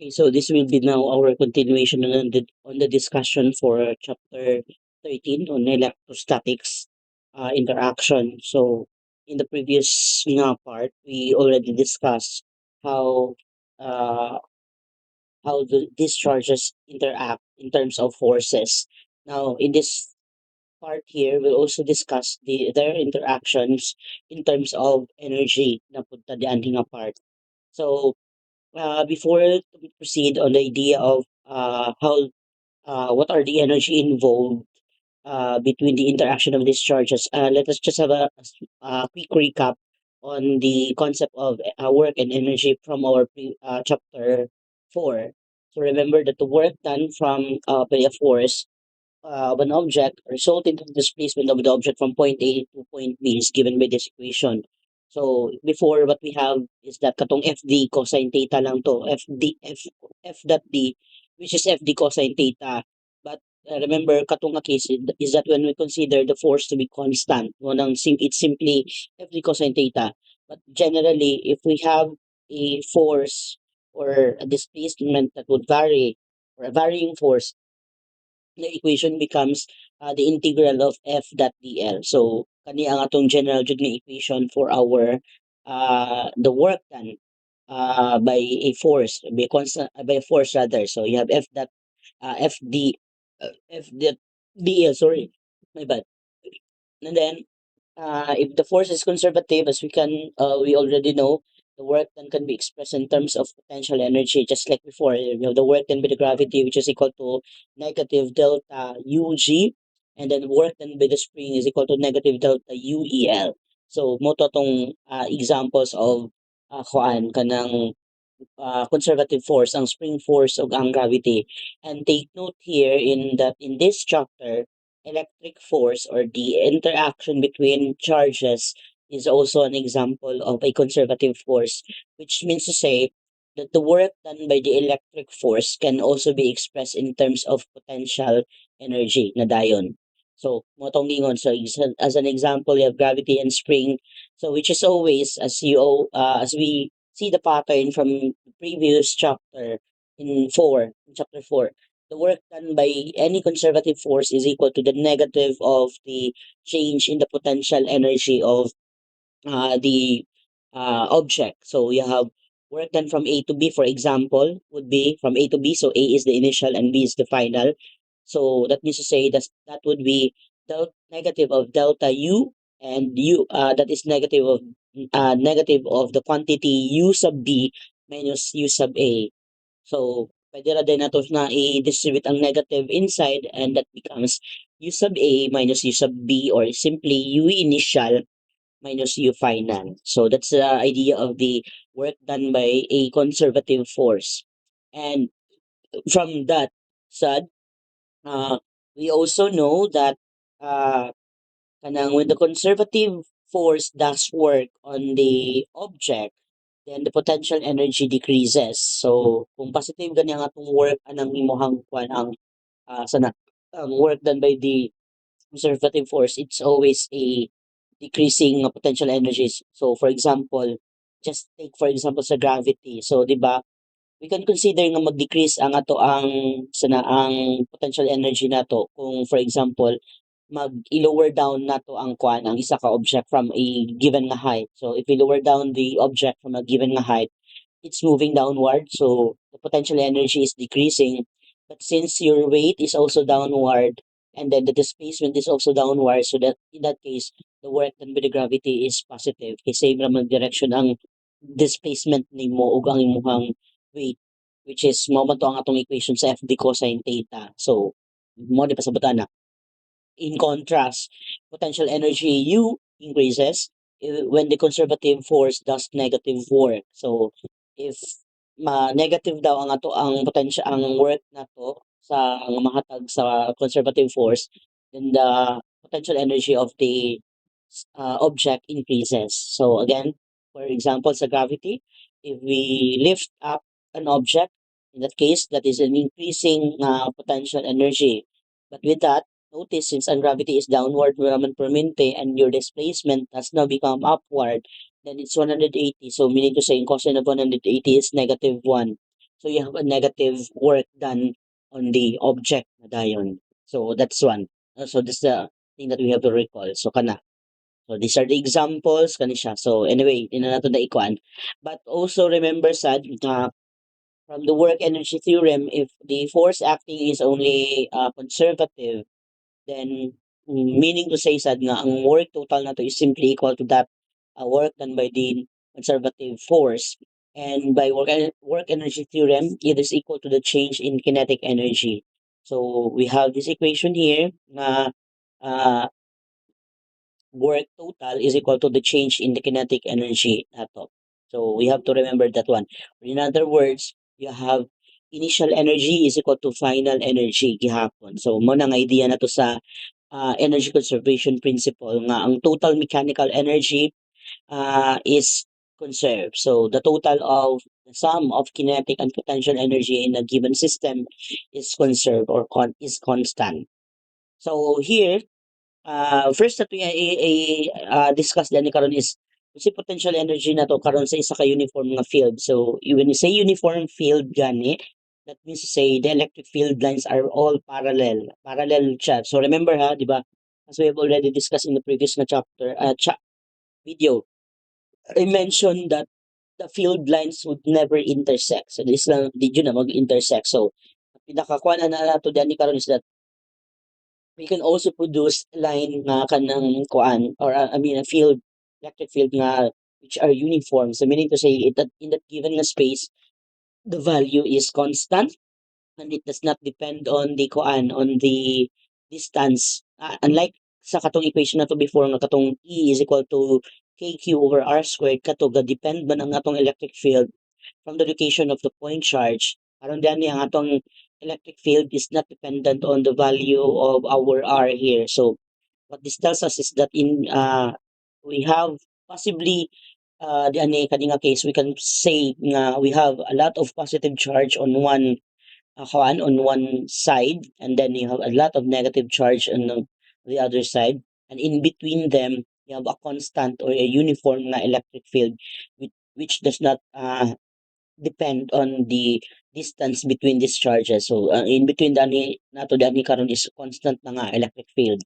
Okay, so this will be now our continuation on the discussion for chapter 13 on electrostatics interaction. So in the previous part, we already discussed how uh, how these charges interact in terms of forces. Now, in this part here, we'll also discuss their interactions in terms of energy na punta diyan nga part. So, before we proceed on the idea of how what are the energy involved between the interaction of these charges, let us just have a quick recap on the concept of work and energy from our chapter 4. So remember that the work done from by a force of an object result into the displacement of the object from point A to point B is given by this equation. So before, what we have is that katong FD cosine theta lang to, F dot D, which is FD cosine theta. But remember, katong nga case is that when we consider the force to be constant, it's simply FD cosine theta. But generally, if we have a force or a displacement that would vary, or a varying force, the equation becomes the integral of f dot dl. So kani ang atong general jud nga equation for our the work done by a force, by a constant, by a force rather. So you have f dot fd f dot dl, sorry, my bad. And then if the force is conservative, as we already know, the work done can be expressed in terms of potential energy, just like before. You know, the work done by the gravity, which is equal to negative delta UG, and then work done by the spring is equal to negative delta UEL. So, mo to tong examples of kanang conservative force, ang spring force ug ang gravity. And take note here in this chapter, electric force or the interaction between charges is also an example of a conservative force, which means to say that the work done by the electric force can also be expressed in terms of potential energy na dayon. So, motong lingon. So, as an example, you have gravity and spring. So, which is always, as we see the pattern from the previous chapter in chapter 4, the work done by any conservative force is equal to the negative of the change in the potential energy of the object. So you have work done from A to B, for example, would be from A to B. So A is the initial and B is the final. So that means to say that would be negative of delta U, and U that is negative of the quantity U sub B minus U sub A. So pwede ra din nato na i-distribute ang negative inside, and that becomes U sub A minus U sub B, or simply U initial minus U final. So that's the idea of the work done by a conservative force. And from that said, uh, we also know that uh, when the conservative force does work on the object, then the potential energy decreases. So kung positive gani ang atong work anang imuhang kwan ang sana work done by the conservative force, it's always a decreasing potential energies. So for example, just take for example sa gravity. So 'di ba, we can consider nga mag-decrease ang ang potential energy nato kung for example i-lower down nato ang isa ka object from a given na height. So if we lower down the object from a given na height, it's moving downward, so the potential energy is decreasing. But since your weight is also downward, and then the displacement is also downward, so that in that case, the work done by the gravity is positive. Kasi naman direction ang displacement nimo ug ang imong weight, which is mao man to ang atong equation sa FD cosine theta. So mo di pasabutan na. In contrast, potential energy U increases when the conservative force does negative work. So, if negative daw ang potential ang work nato sa ang mahatag sa conservative force, then the potential energy of the object increases. So again, for example, sa gravity, if we lift up an object, in that case, that is an increasing potential energy. But with that, notice since ang gravity is downward naman permente and your displacement has now become upward, then it's 180. So meaning to say, in cosine of 180 is negative 1. So you have a negative work done on the object na dayon. So that's one. So that's the thing that we have to recall. So kana. So these are the examples kani siya. So anyway, di na nato na ikuan. But also remember sad from the work energy theorem, if the force acting is only conservative, then meaning to say sad nga ang work total na to is simply equal to that work done by the conservative force. And by work energy theorem, it is equal to the change in kinetic energy. So we have this equation here na uh, work total is equal to the change in the kinetic energy atom. So we have to remember that one. In other words, you have initial energy is equal to final energy gihapon. So mo nang idea na to sa energy conservation principle nga ang total mechanical energy is conserved. So the total of the sum of kinetic and potential energy in a given system is conserved or is constant. So here, first that we discuss din karon is si potential energy na to karon sa isa ka uniform nga field. So when you say uniform field gani, that means to say the electric field lines are all parallel siya. So remember ha, di ba? As we have already discussed in the previous na chapter, video, I mentioned that the field lines would never intersect. So this lang did yun na mag-intersect. So pinakakuha na nato dyan ni karon is that we can also produce line nga kanang kuan or I mean a field electric field nga which are uniform. So meaning to say that in that given nga space the value is constant and it does not depend on the kuan on the distance. Unlike sa katong equation na to before nga katong E is equal to kq over r squared kato ga depend man ang atong electric field from the location of the point charge. Aron diyan ang atong electric field is not dependent on the value of our R here. So what this tells us is that in we have possibly the ani kani nga case we can say nga we have a lot of positive charge on one side and then you have a lot of negative charge on the other side and in between them you have a constant or a uniform na electric field which does not depend on the distance between these charges. So in between dani nato dani karon is constant na nga electric field.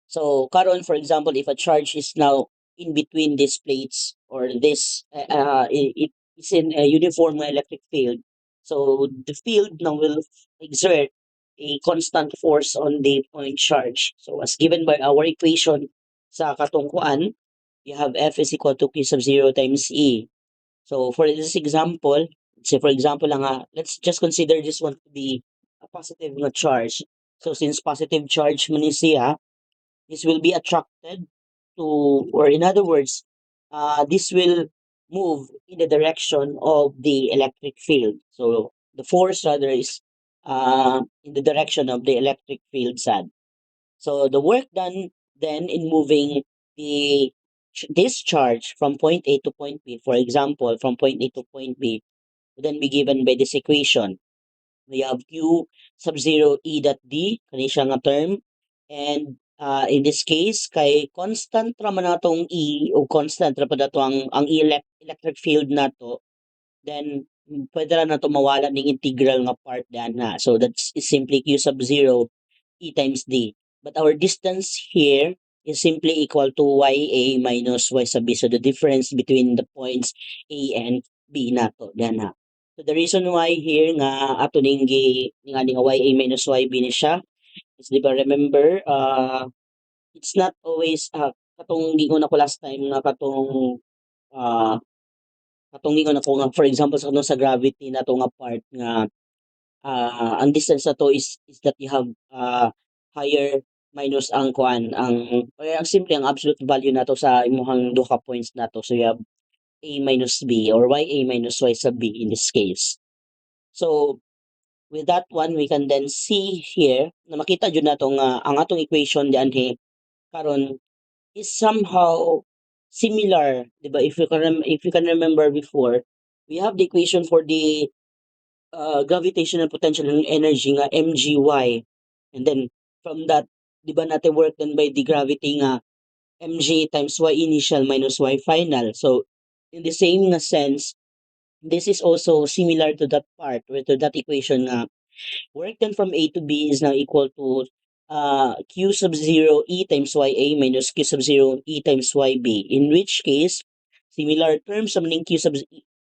So karon for example if a charge is now in between these plates or this it is in a uniform electric field. So the field now will exert a constant force on the point charge. So as given by our equation sa katungkuan, you have F is equal to Q sub 0 times E. So for this example, say for example lang let's just consider this one to be a positive na charge. So since positive charge man ni siya, this will be attracted to, or in other words, this will move in the direction of the electric field. So the force rather is in the direction of the electric field sad. So the work done then in moving the this charge from point A to point B, for example, from point A to point B, would then be given by this equation. We have Q sub 0 E dot D, kani siya nga term. And in this case, kay constant ra man natong E o constant ra pa dato ang electric field nato, then pwede ra nato mawala ning integral nga part dan na. So that's is simply Q sub 0 E times D. But our distance here is simply equal to YA minus Y sub B. So the difference between the points A and B nato dan na. So the reason why here nga ato ning nga ning YA minus YB ni siya is di ba remember it's not always katong gingon ako last time nga uh, katong gingon ako nga for example sa gravity na to nga part nga ang distance na to is that you have higher minus ang kuan ang simple ang absolute value nato sa imong duha ka points nato so you have a minus b or ya minus y sub b in this case. So with that one we can then see here na makita jud nato nga ang atong equation dianhi karon is somehow similar, 'di ba? If you can remember before, we have the equation for the gravitational potential and energy nga mgy. And then from that, 'di ba natin work done by the gravity nga mg times y initial minus y final. So in the same nga sense, this is also similar to that part or to that equation na work done from A to B is now equal to Q sub 0 E times YA minus Q sub 0 E times YB. In which case, similar terms of Q sub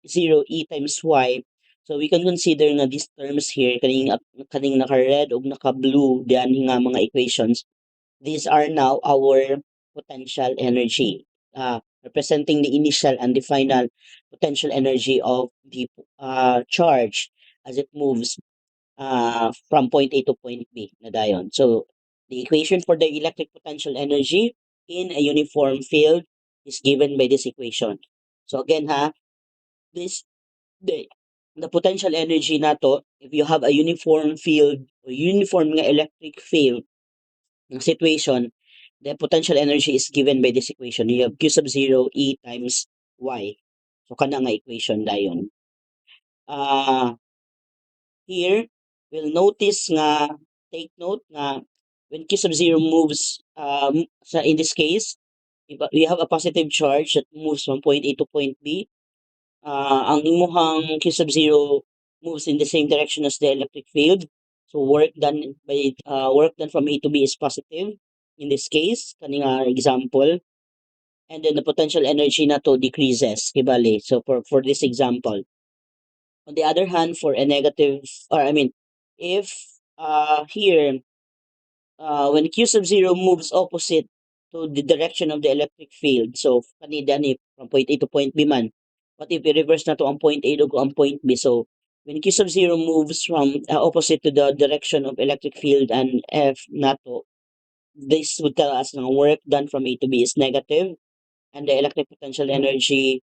0 E times Y. So we can consider nga these terms here, kaning naka-red o naka-blue, diyan nga mga equations. These are now our potential energy, representing the initial and the final potential energy of the charge as it moves from point A to point B na dayon. So the equation for the electric potential energy in a uniform field is given by this equation. So again this the the potential energy nato if you have a uniform field or uniform nga electric field ng situation, the potential energy is given by this equation. You have Q sub 0 E times Y. So kana nga equation dayon. Uh, Here, we'll notice nga, take note nga, when Q sub 0 moves, in this case, if we have a positive charge that moves from point A to point B, ang imuhang Q sub 0 moves in the same direction as the electric field. So work done from A to B is positive in this case, kaning example. And then the potential energy na to decreases, kibali. So for this example, on the other hand, for a negative, or I mean, if here, when Q sub 0 moves opposite to the direction of the electric field, so kanida ni from point A to point B man, what if i-reverse na to ang point A to ang point B? So when Q sub 0 moves from opposite to the direction of electric field and F nato, this would tell us na work done from A to B is negative and the electric potential energy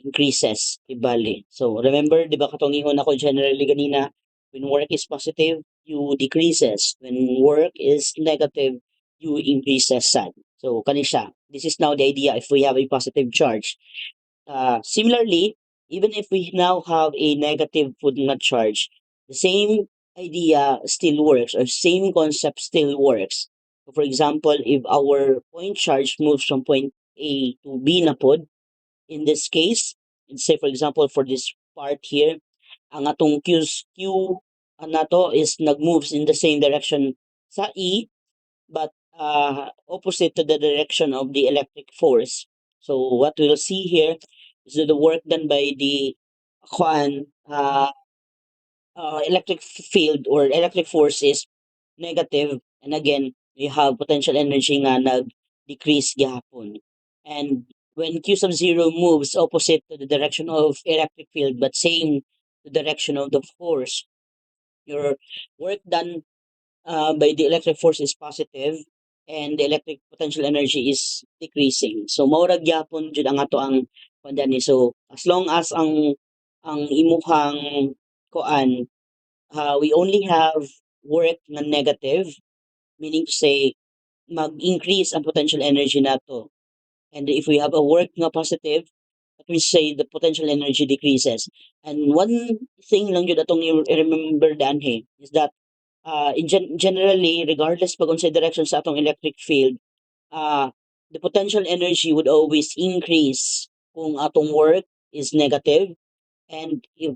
increases, ibali. So, remember, di ba katong ingon ako generally ganina, when work is positive, you decreases. When work is negative, you increases sad. So, kani siya. This is now the idea if we have a positive charge. Similarly, even if we now have a negative food not charge, the same idea still works or same concept still works. So for example, if our point charge moves from point A to B na pod, in this case, let's say for example for this part here, ang atong Q nato is nag-moves in the same direction sa E, but opposite to the direction of the electric force. So what we'll see here is that the work done by the Kwan electric field or electric force is negative, and again we have potential energy nga nag-decrease gyapon. And when Q sub 0 moves opposite to the direction of electric field but same the direction of the force, your work done by the electric force is positive and the electric potential energy is decreasing. So maura gyapon jud ang ato ang pandani. So as long as ang imuhang koan, we only have work na negative, meaning to say mag-increase ang potential energy nato. And if we have a work nga positive, that means say the potential energy decreases. And one thing lang jud atong i-remember danhe is that generally, regardless pag unsay direction sa atong electric field, uh, the potential energy would always increase kung atong work is negative. And if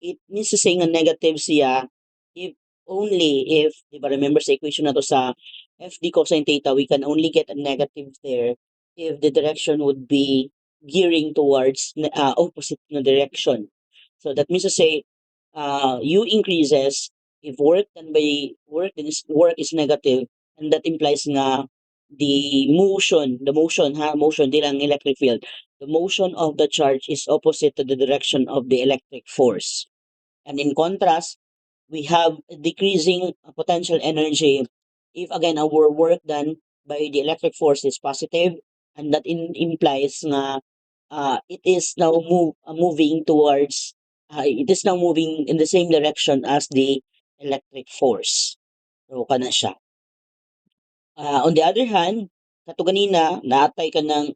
it means to say nga negative siya, if only if, di ba remember sa equation na to sa FD cosine theta, we can only get a negative there if the direction would be gearing towards opposite na direction. So that means to say, U increases if work is negative, and that implies nga the motion di lang electric field, the motion of the charge is opposite to the direction of the electric force. And in contrast, we have decreasing potential energy if again our work done by the electric force is positive, and that implies nga it is now moving in the same direction as the electric force. So kana siya. On the other hand, kato ganina, naatay ka ng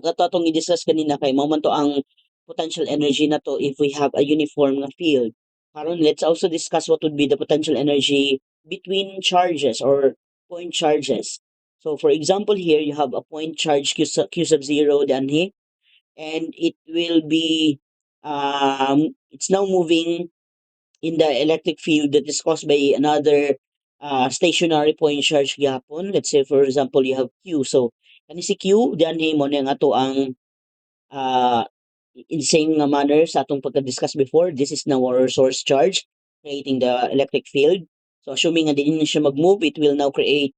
kato atong i-discuss kanina kay mao man to ang potential energy na to if we have a uniform nga field. Karon let's also discuss what would be the potential energy between charges or point charges. So for example here, you have a point charge Q sub 0 danhi, and it will be it's now moving in the electric field that is caused by another stationary point charge gyapon. Let's say for example you have Q. So kani si Q diyan mo na nga to ang uh, in same nga manner sa atong pagka-discuss before, this is now our source charge creating the electric field. So assuming nga din siya mag-move, it will now create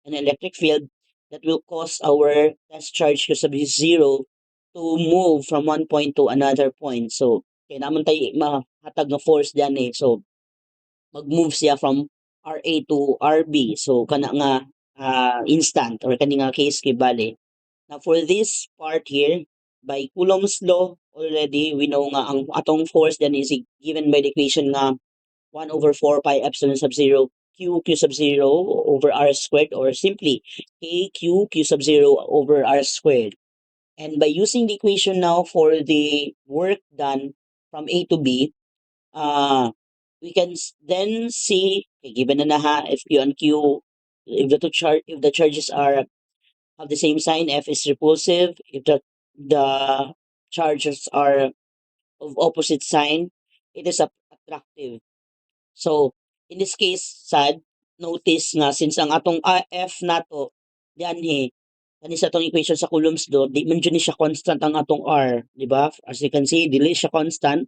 an electric field that will cause our test charge ko sabi zero to move from one point to another point. So kaya naman tayo mahatag na force diyan eh. So mag-move siya from RA to RB. So kana nga instant or kani nga case kay bale. Now for this part here, by Coulomb's law already, we know nga ang atong force then is given by the equation nga 1 over 4 pi epsilon sub 0 q sub 0 over r squared or simply k q sub 0 over r squared. And by using the equation now for the work done from A to B, we can then see, okay, given na ha, if Q and Q, if the charges are have the same sign, F is repulsive. If the charges are of opposite sign, it is attractive. So, in this case, sad, notice nga, since ang atong F nato, diyan kani sa atong equation sa Coulomb's law, di man dyan siya constant ang atong R, di ba? As you can see, dili siya constant.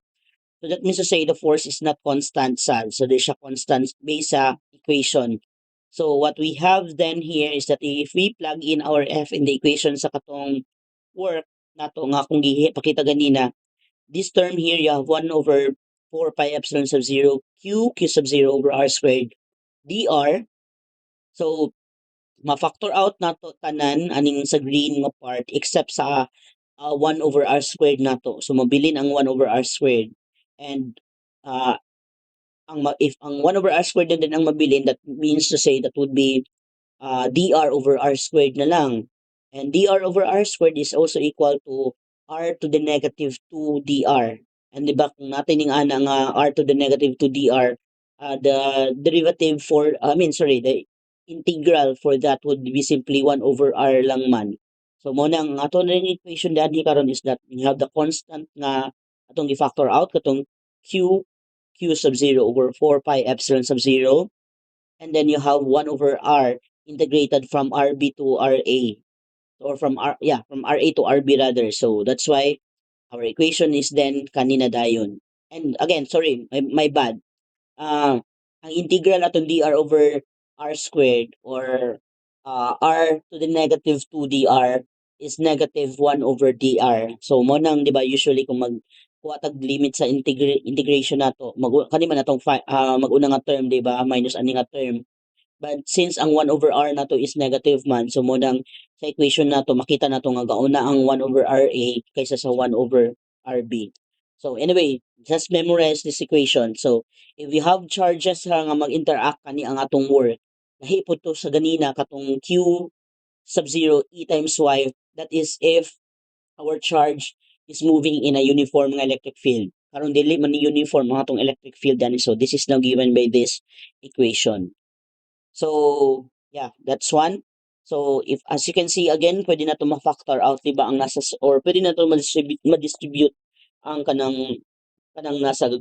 So that means to say the force is not constant, sad. So, di siya constant based sa equation. So what we have then here is that if we plug in our F in the equation sa katong work nato nga kung pakita ganina, this term here you have 1 over 4 pi epsilon sub 0 q sub 0 over r squared dr. So ma-factor out nato tanan aning sa green nga part except sa 1 over r squared nato. So mabilin ang 1 over r squared. And uh, if ang 1 over r squared din ang mabilin, that means to say that would be dr over r squared na lang. And dr over r squared is also equal to r to the negative 2 dr. And di ba kung natin yung ana nga r to the negative 2 dr, the derivative for, the integral for that would be simply 1 over r lang man. So mo nang ato na yung equation dati karon is that we have the constant nga atong gi-factor out katong q sub 0 over 4 pi epsilon sub 0, and then you have 1 over r integrated from RB to RA, or from RA to RB rather. So that's why our equation is then kanina dayon. And again, sorry, my bad. Ang integral atong dr over r squared or r to the negative 2 dr is negative 1 over dr. So mo nang di ba usually kung kuha tag limit sa integration nato, kanima natong mag-una nga term di ba minus ani nga term. But since ang 1 over r nato is negative man, so mo nang sa equation nato makita nato nga gauna ang 1 over RA kaysa sa 1 over RB. So anyway, just memorize this equation. So if we have charges nga mag-interact kani ang atong work, nahipod to sa ganina katong Q sub 0 E times Y. That is if our charge is moving in a uniform nga electric field. Karon dili man ni uniform ang atong electric field ani. So this is now given by this equation. So, yeah, that's one. So, if as you can see again, pwede na to ma-factor out, di ba, ang nasa, or pwede na to ma-distribute ang kanang nasa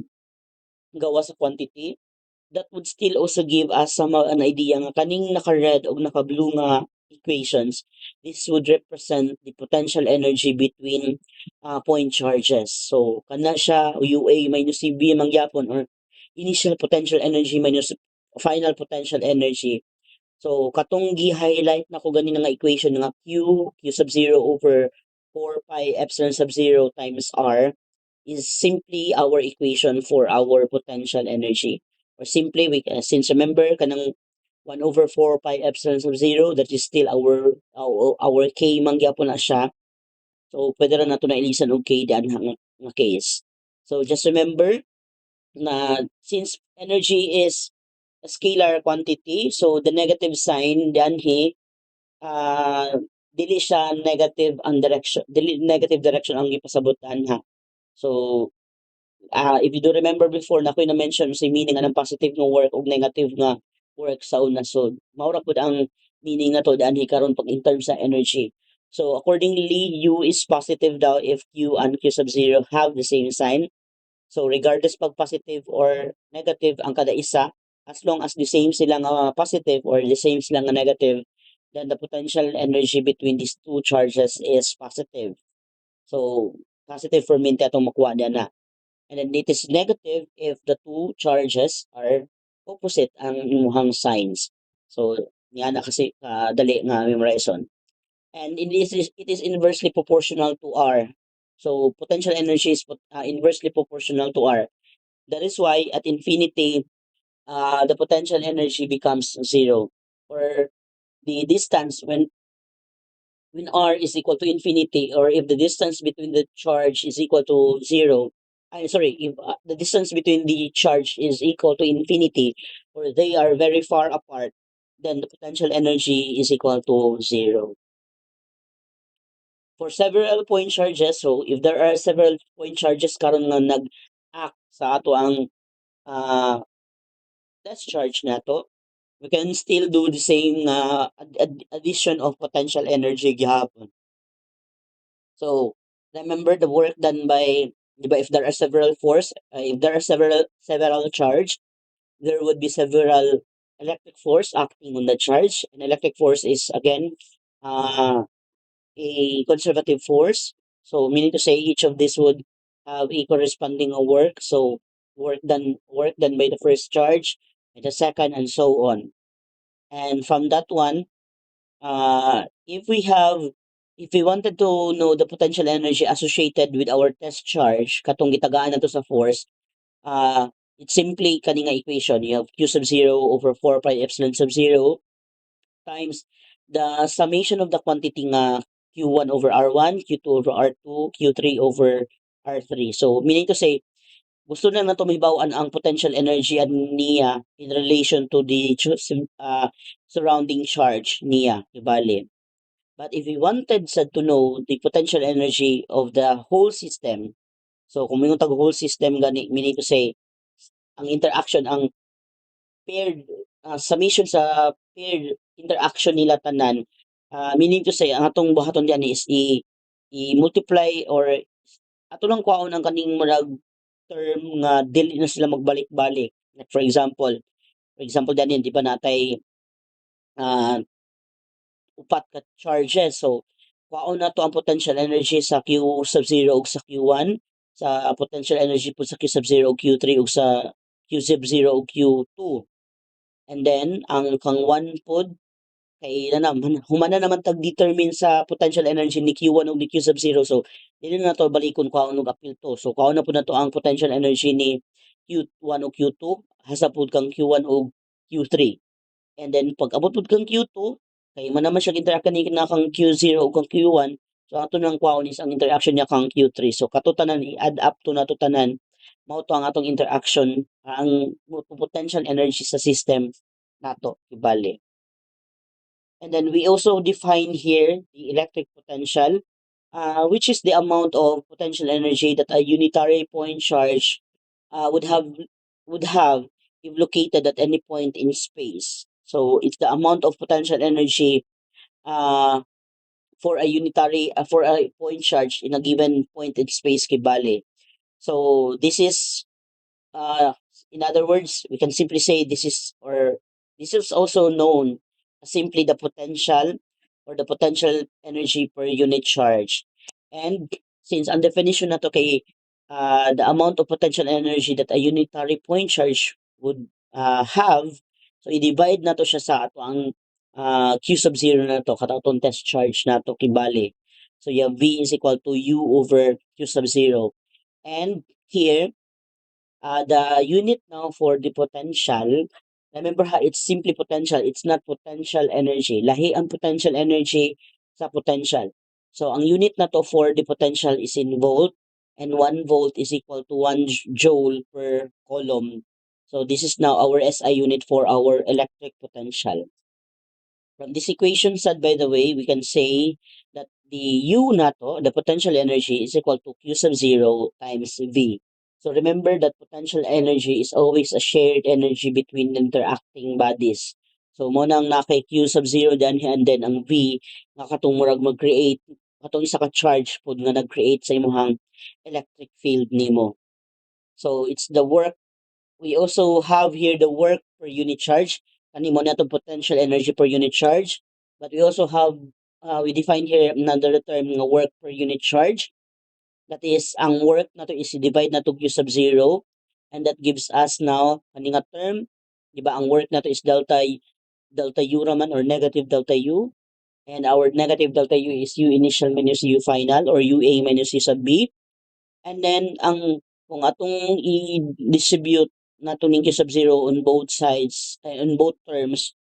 gawa sa quantity. That would still also give us an idea nga kaning naka-red o naka-blue nga equations, this would represent the potential energy between point charges. So, kana siya UA minus CB mangyapon or initial potential energy minus final potential energy. So katong gi-highlight nako ganin nga equation nga q sub 0 over 4 pi epsilon sub 0 times r is simply our equation for our potential energy. Or simply, since remember kanang 1 over 4 pi epsilon sub 0, that is still our k man gyapon na siya. So pwede ra nato na ilisan og k diyan nga case. So just remember na since energy is a scalar quantity, so the negative sign diyan uh, dili siya negative ang direction, dili negative direction ang gipasabutan ha. So if you do remember before na ako'y na-mention sa meaning ng positive nga work ug negative nga work sa una. So mao ra pud ang meaning nato dianhi karon pag in terms sa energy. So accordingly, U is positive daw if Q and Q sub zero have the same sign. So regardless pag positive or negative ang kada isa, as long as the same sila nga positive or the same sila nga negative, then the potential energy between these two charges is positive. So positive for minti atong makuha niya na. And then it is negative if the two charges are opposite ang imuhang signs. So niya na kasi dali nga memorization. And it is inversely proportional to R. So potential energy is inversely proportional to R. That is why at infinity, the potential energy becomes zero. Or the distance when r is equal to infinity, or if the distance between the charge is equal to zero. I'm sorry, if the distance between the charge is equal to infinity, or they are very far apart, then the potential energy is equal to zero. For several point charges, so if there are several point charges karon nga nag-act sa ato ang uh, test charge nato, we can still do the same addition of potential energy gihapon. So remember the work done by, di ba, if there are several force, if there are several charge, there would be several electric force acting on the charge. And electric force is again uh, a conservative force. So meaning to say each of these would have a corresponding work. So work done by the first charge, and the second, and so on. And from that one, if we wanted to know the potential energy associated with our test charge, katong gitagaan na to sa force, it's simply kaning nga equation. You have Q sub 0 over 4 pi epsilon sub 0 times the summation of the quantity nga Q1 over R1, Q2 over R2, Q3 over R3. So meaning to say, gusto na nato mahibaw-an ang potential energy niya in relation to the surrounding charge niya, ibali. But if we wanted to know the potential energy of the whole system, so kung mayroong tag whole system gani, meaning to say, ang interaction, ang paired summation sa paired interaction nila tanan, meaning to say, ang atong buhaton diyan is i-multiply, or ato lang kwaon ang kaning murag term nga dili na sila magbalik-balik. Like for example din di ba natay ah, upat ka charges. So kwaon na to ang potential energy sa Q sub 0 ug sa Q1, sa potential energy po sa Q sub 0 ug Q3 ug sa Q sub 0 ug Q2. And then ang kang 1 pod kay humana naman tag-determine sa potential energy ni Q1 ug ni Q sub 0. So dili na to balikon kwaon ug apil to. So kwaon na po na to ang potential energy ni Q1 ug Q2 hasapud kang Q1 ug Q3. And then pag abot pud kang Q2, kay man naman siya interact kanina kang Q0 o kang Q1, so ato nang kwaon is ang interaction niya kang Q3. So katutanan i-add up to nato tanan, mao to ang atong interaction, ang potential energy sa system nato ibali. And then we also define here the electric potential, which is the amount of potential energy that a unitary point charge uh, would have would have if located at any point in space. So it's the amount of potential energy uh, for a point charge in a given point in space kibali. So this is uh, in other words, we can simply say this is also known as simply the potential, or the potential energy per unit charge. And since ang definition na to kay the amount of potential energy that a unitary point charge would have, so i-divide na to siya sa ato ang Q sub 0 na to, katong test charge na to kibali. So you have V is equal to U over Q sub 0. And here, the unit now for the potential, remember ha, it's simply potential. It's not potential energy. Lahi ang potential energy sa potential. So, ang unit na to for the potential is in volt, and 1 volt is equal to 1 joule per coulomb. So, this is now our SI unit for our electric potential. From this equation said, by the way, we can say that the U nato, the potential energy, is equal to Q sub 0 times V. So remember that potential energy is always a shared energy between interacting bodies. So mo nang na kay Q sub 0 dinhi, and then ang V nga katong murag mag-create katong isa ka charge pod nga nag-create sa imong electric field nimo. So it's the work. We also have here the work per unit charge. Kani mo na itong potential energy per unit charge. But we also have, we define here another term nga work per unit charge. That is, ang work na to is divide na to Q sub 0. And that gives us now, kani nga term, di ba, ang work na to is delta U raman, or negative delta U. And our negative delta U is U initial minus U final, or UA minus U sub B. And then kung atong i-distribute nato ning Q sub 0 on both sides, on both terms,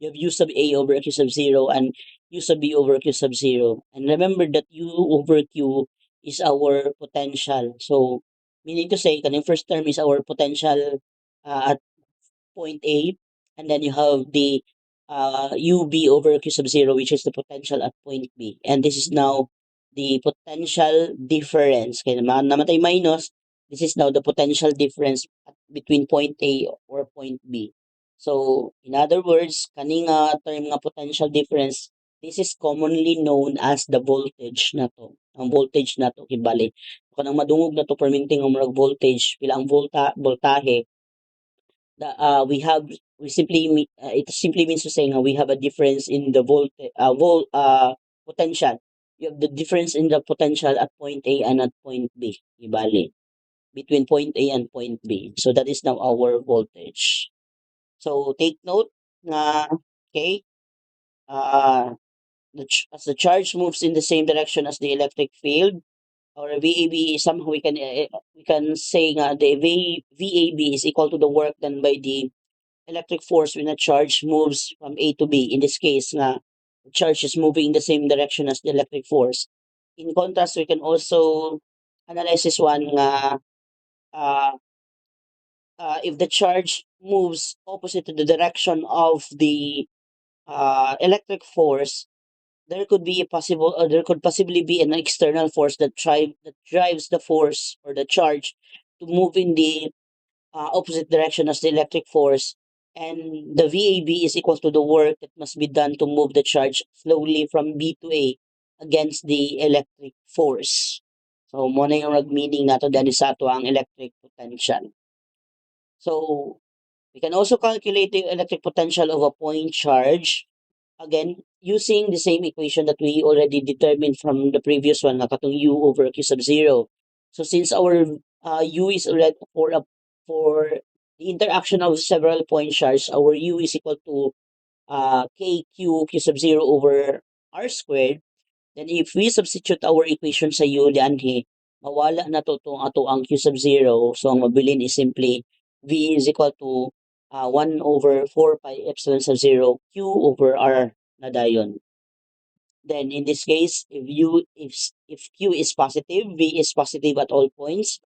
you have U sub A over Q sub 0 and U sub B over Q sub 0. And remember that U over Q is our potential. So meaning to say, kaning first term is our potential at point A, and then you have the UB over Q sub 0, which is the potential at point B. And this is now the potential difference. Kaya namatay minus, this is now the potential difference between point A or point B. So, in other words, kaning term nga potential difference, this is commonly known as the voltage na to. Ang voltage na to, kibali. Kung ang madungog na to perminting ang voltage, pila ang voltahe, it simply means to say we have a difference in the potential. You have the difference in the potential at point A and at point B, ibali, between point A and point B. So that is now our voltage. So take note na, okay, as the charge moves in the same direction as the electric field, or VAB, somehow we can say nga the VAB is equal to the work done by the electric force when a charge moves from A to B. In this case, nga, the charge is moving in the same direction as the electric force. In contrast, we can also analyze this one nga, uh, if the charge moves opposite to the direction of the electric force, there could possibly be an external force that drives the force or the charge to move in the opposite direction as the electric force, and the VAB is equal to the work that must be done to move the charge slowly from B to A against the electric force. So, mo na yung meaning nato dahil sa ato ang electric potential. So, we can also calculate the electric potential of a point charge, again, using the same equation that we already determined from the previous one, na katong U over Q sub 0. So since our U is already for the interaction of several point charges, our U is equal to Q sub 0 over R squared. Then if we substitute our equation sa U dianhi, mawala na to tong ato ang Q sub 0. So ang mabilin is simply V is equal to 1 over 4 pi epsilon sub 0 Q over R na dayon. Then in this case, if Q is positive, V is positive at all points.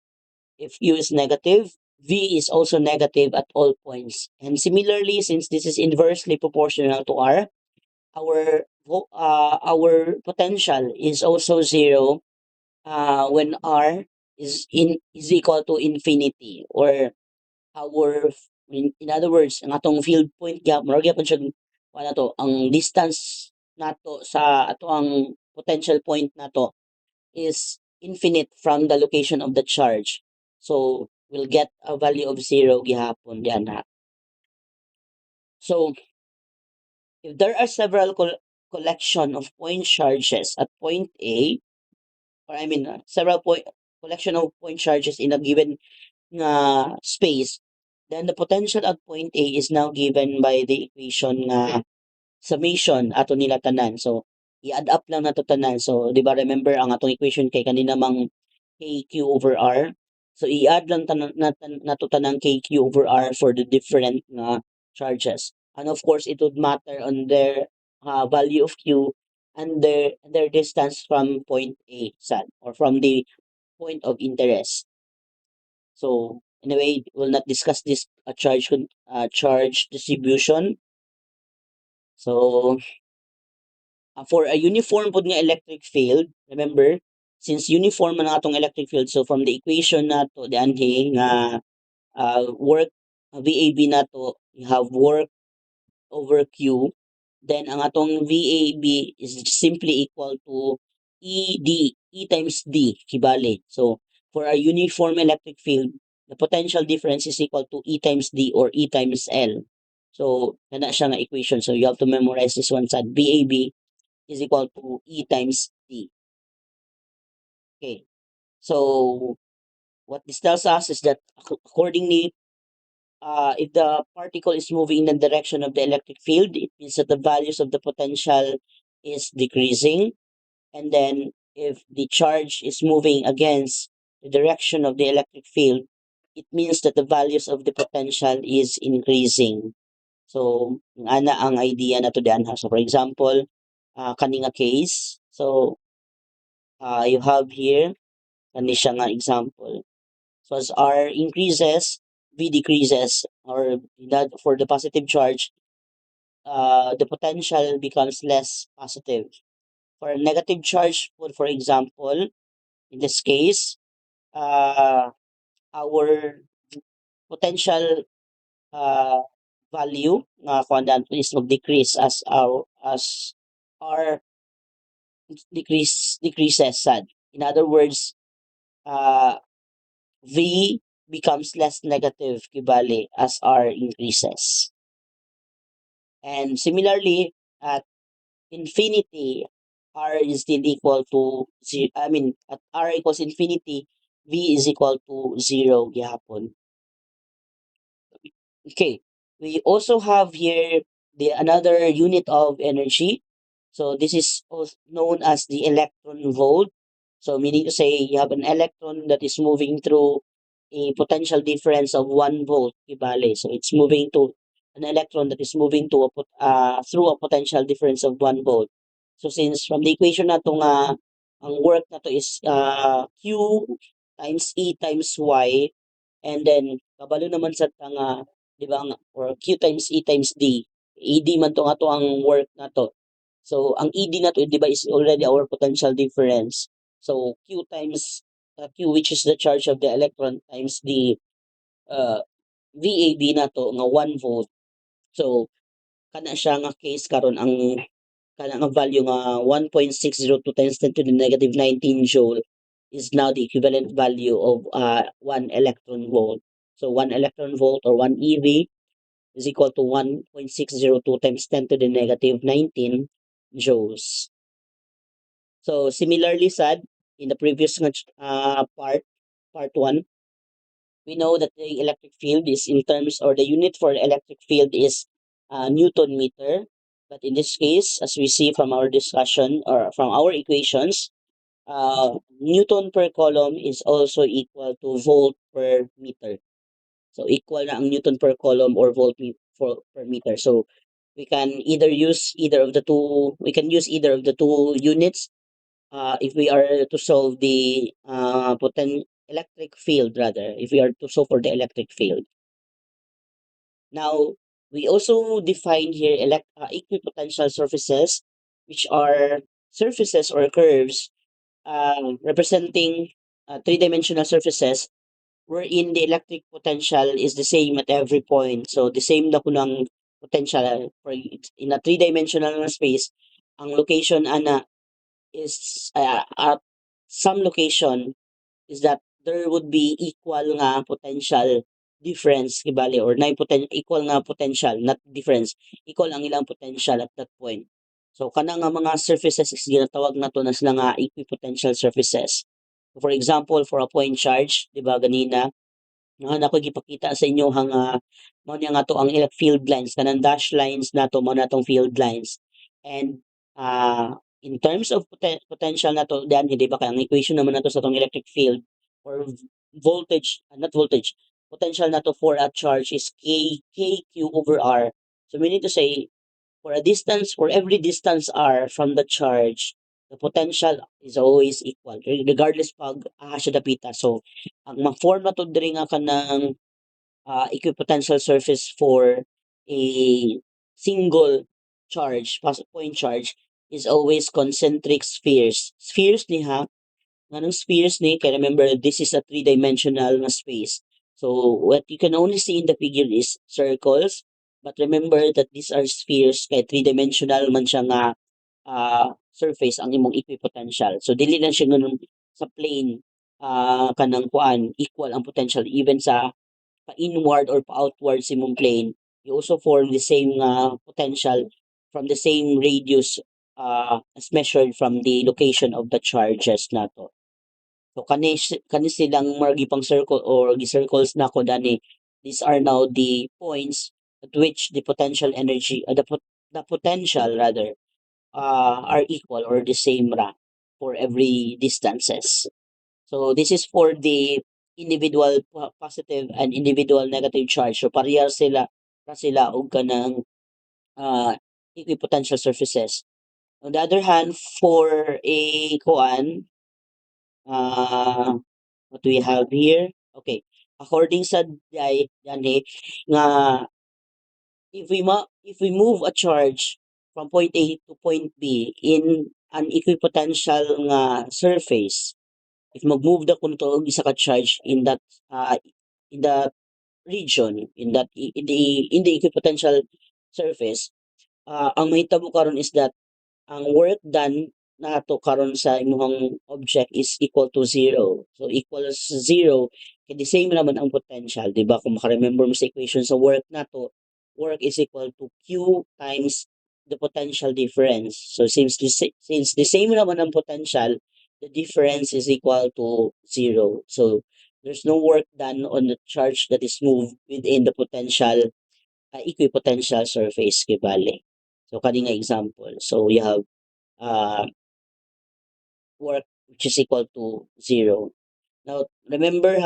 If Q is negative, V is also negative at all points. And similarly, since this is inversely proportional to R, our potential is also zero when R is equal to infinity, or in other words, ang atong field point gap, murag gyapon siya wala to, ang distance nato sa ato ang potential point nato is infinite from the location of the charge. So we'll get a value of zero gihapon diyan na. So if there are several collection of point charges at point A, or I mean several point collection of point charges in a given space, then the potential at point A is now given by the equation na summation ato nila tanan. So i-add up lang nato tanan. So di ba remember ang atong equation kay kanina mang KQ over R. So i-add lang nato tanang KQ over R for the different charges. And of course, it would matter on their value of Q and their distance from point A, or from the point of interest. So anyway, we'll not discuss this charge distribution. So for a uniform pod nga electric field, remember, since uniform man ang atong electric field, so from the equation nato dianhi nga work VAB nato, you have work over Q, then ang atong VAB is simply equal to E times D, kibali. So, for a uniform electric field, the potential difference is equal to E times D or E times L. So, na siya nga equation. So, you have to memorize this one sa VAB is equal to E times D. Okay. So, what this tells us is that accordingly, if the particle is moving in the direction of the electric field, it means that the values of the potential is decreasing. And then if the charge is moving against the direction of the electric field, it means that the values of the potential is increasing. So, ana ang idea na to diyan ha. So, for example, kaninga case. So, you have here, kani siya nga example. So as R increases, V decreases, or that for the positive charge, the potential becomes less positive. For a negative charge, for example, in this case, uh, our potential uh, value nga kuan is mag-decrease as R decreases sad. In other words, uh, V becomes less negative kibali as R increases. And similarly, at infinity, R is still equal to zero. I mean, at R equals infinity, V is equal to zero gihapon. Okay. We also have here the another unit of energy. So this is also known as the electron volt. So meaning to say you have an electron that is moving through a potential difference of 1 volt, ibale. So it's moving to an electron that is moving to through a potential difference of 1 volt. So since from the equation na to nga ang work na to is Q times E times Y, and then kabalo naman sa tanga, di ba, or Q times E times D. ED man to nga to ang work na to. So ang ED na to, di ba, is already our potential difference. So Q times Q, which is the charge of the electron, times the uh, VAB na to nga 1 volt. So kana siya nga case karon ang kana nga value nga 1.602 times 10 to the negative 19 joule is now the equivalent value of 1 electron volt. So 1 electron volt or 1 EV is equal to 1.602 times 10 to the negative 19 joules. So similarly sad, in the previous part 1, we know that the electric field is in terms, or the unit for the electric field is Newton meter. But in this case, as we see from our discussion or from our equations, Newton per coulomb is also equal to volt per meter. So equal na ang Newton per coulomb or per meter. So we can either use either of the two. We can use either of the two units if we are to solve the electric field, rather, if we are to solve for the electric field. Now, we also define here equipotential surfaces, which are surfaces or curves representing three-dimensional surfaces wherein the electric potential is the same at every point. So, the same na kunang potential for in a three-dimensional space, ang location ana is at some location is that there would be equal nga potential difference kibali, or equal nga potential, not difference, equal ang ilang potential at that point. So kana nga mga surfaces is ginatawag nato na sila nga equipotential surfaces. For example, for a point charge, di ba ganina nga nako gipakita sa inyo hang mao niya nga to ang ilang field lines, kanang dash lines nato mao na tong field lines. And in terms of potential nato diyan, di ba kay ang equation naman nato sa tong electric field or voltage, not voltage, potential nato for a charge is kq over r. So meaning to say, for a distance, for every distance r from the charge, the potential is always equal regardless pag siya dapita. So ang ma-form na to diri nga kanang equipotential surface for a single charge, point charge, is always concentric spheres. Spheres ni ha, nganong spheres ni, kaya remember this is a three-dimensional na space. So what you can only see in the figure is circles, But remember that these are spheres kay three-dimensional man siya nga surface ang imong equipotential. So dili lang siya ganun sa plane kanang kuan equal ang potential even sa pa-inward or pa-outward sa imong plane. You also form the same potential from the same radius as measured from the location of the charges nato. So kani silang mga gipang circle or gi-circles nako dani. These are now the points at which the potential energy, the potential rather, are equal or the same ra for every distances. So this is for the individual positive and individual negative charge. So parehas sila og kanang uh, equipotential surfaces. On the other hand, for a kuan, what do we have here? Okay. According sa dani nga if we move a charge from point A to point B in an equipotential nga surface, if mag-move da kun to og isa ka charge in that region, in the equipotential surface, ang mahitabo karon is that ang work done nato karon sa imong object is equal to zero. So equals zero, kay the same naman ang potential, di ba? Kung maka-remember mo sa equation sa work nato, work is equal to Q times the potential difference. So since the same naman ang potential, the difference is equal to zero. So there's no work done on the charge that is moved within the potential equipotential surface kibali. So kani nga example. So you have uh, work which is equal to zero. Now, remember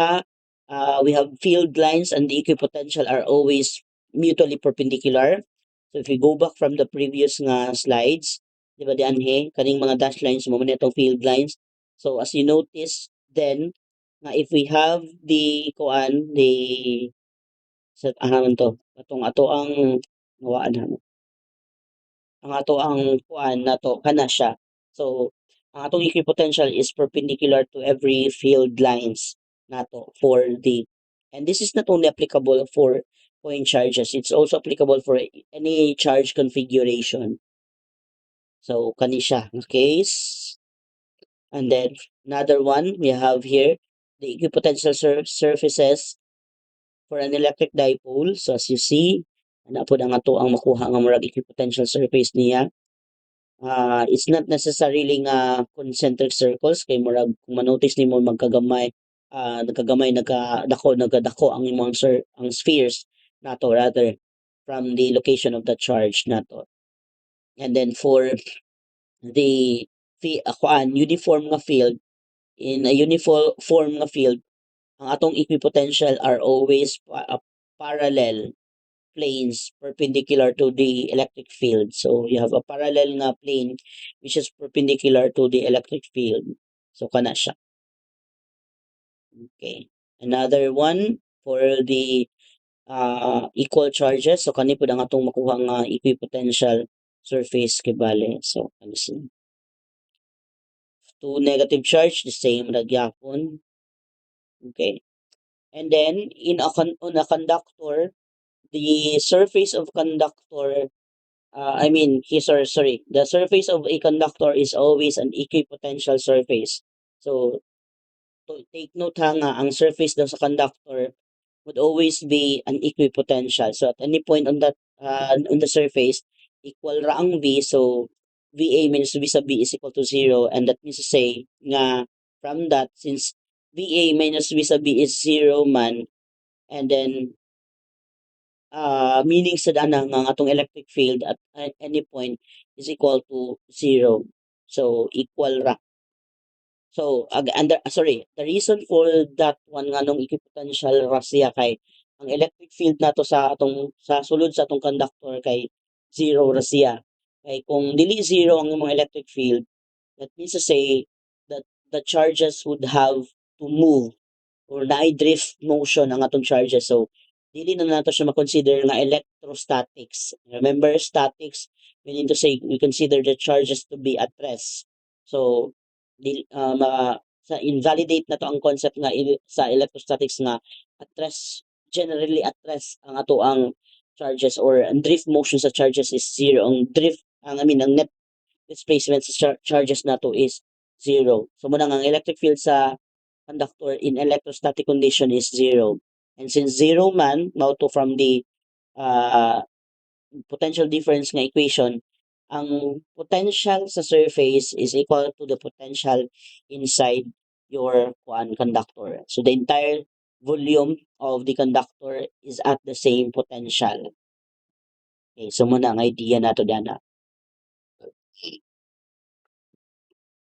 we have field lines and the equipotential are always mutually perpendicular. So if we go back from the previous nga slides, di ba diyan kaning mga dash lines mo man itong field lines. So as you notice, then if we have the kuan, the sa to, ato ang nawaan ha ang ato ang kuan nato kana siya. So ang atong equipotential is perpendicular to every field lines nato for the and this is not only applicable for point charges, it's also applicable for any charge configuration. So kani siya nga case. And then another one we have here the equipotential surfaces for an electric dipole. So as you see, ana po ang ato ang makuha nga murag equipotential surface niya. It's not necessarily nga concentric circles kay murag kung manotice nimo magkagamay nagkagamay nagkadako ang imong ang spheres nato rather from the location of the charge nato. And then for the uniform nga field in a uniform nga field ang atong equipotential are always parallel planes perpendicular to the electric field. So you have a parallel nga plane which is perpendicular to the electric field. So kana siya. Okay. Another one for the equal charges. So kani pud ang atong makuha nga equipotential surface kibale. So ano siya? Two negative charge, the same ra gyapon. Okay. And then on a conductor, the surface of conductor sorry, the surface of a conductor is always an equipotential surface. So, to take note nga, ang surface daw sa conductor would always be an equipotential. So, at any point on the surface, equal ra ang V. So, VA minus V sub B is equal to zero. And that means to say nga, from that, since VA minus V sub B is zero man, and then meaning sa dana nga atong electric field at any point is equal to zero. So equal ra. So the reason for that one nga nung equipotential ra siya kay ang electric field nato sa atong sa sulod sa atong conductor kay zero ra siya. Kay kung dili zero ang imong electric field, that means to say that the charges would have to move or drift motion ang atong charges. So, dili na nato siya makonsider nga electrostatics. Remember, statics, we need to say, we consider the charges to be at rest. So, invalidate na to ang concept nga sa electrostatics nga at rest, generally at rest ang ato ang charges or ang drift motion sa charges is zero. Ang net displacement sa charges na to is zero. So muna ang electric field sa conductor in electrostatic condition is zero. And since zero man, now to from the uh, potential difference nga equation, ang potential sa surface is equal to the potential inside your conductor. So the entire volume of the conductor is at the same potential. Okay, so muna ang idea nato dana.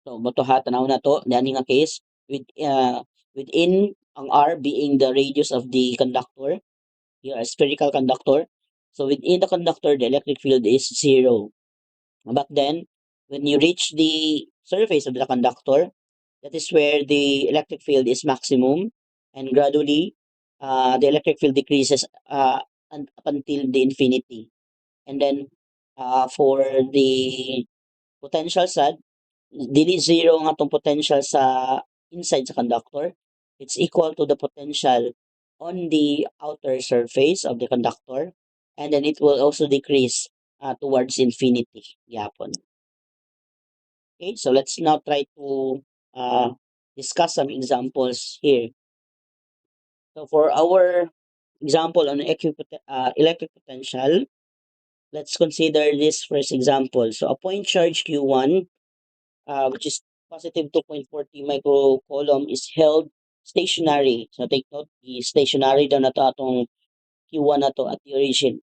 So moto ha tanaw na to dani nga case within ang R being the radius of the conductor, a spherical conductor. So within the conductor, the electric field is zero. But then, when you reach the surface of the conductor, that is where the electric field is maximum, and gradually, the electric field decreases up until the infinity. And then, for the potential side, dili zero nga tong potential sa inside sa conductor. It's equal to the potential on the outer surface of the conductor, and then it will also decrease towards infinity. Yapon. Okay, so let's now try to uh, discuss some examples here. So for our example on electric potential, let's consider this first example. So a point charge Q1, which is positive 2.40 microcoulomb, is held stationary. So take note, the stationary daw na to atong Q1 na to at the origin.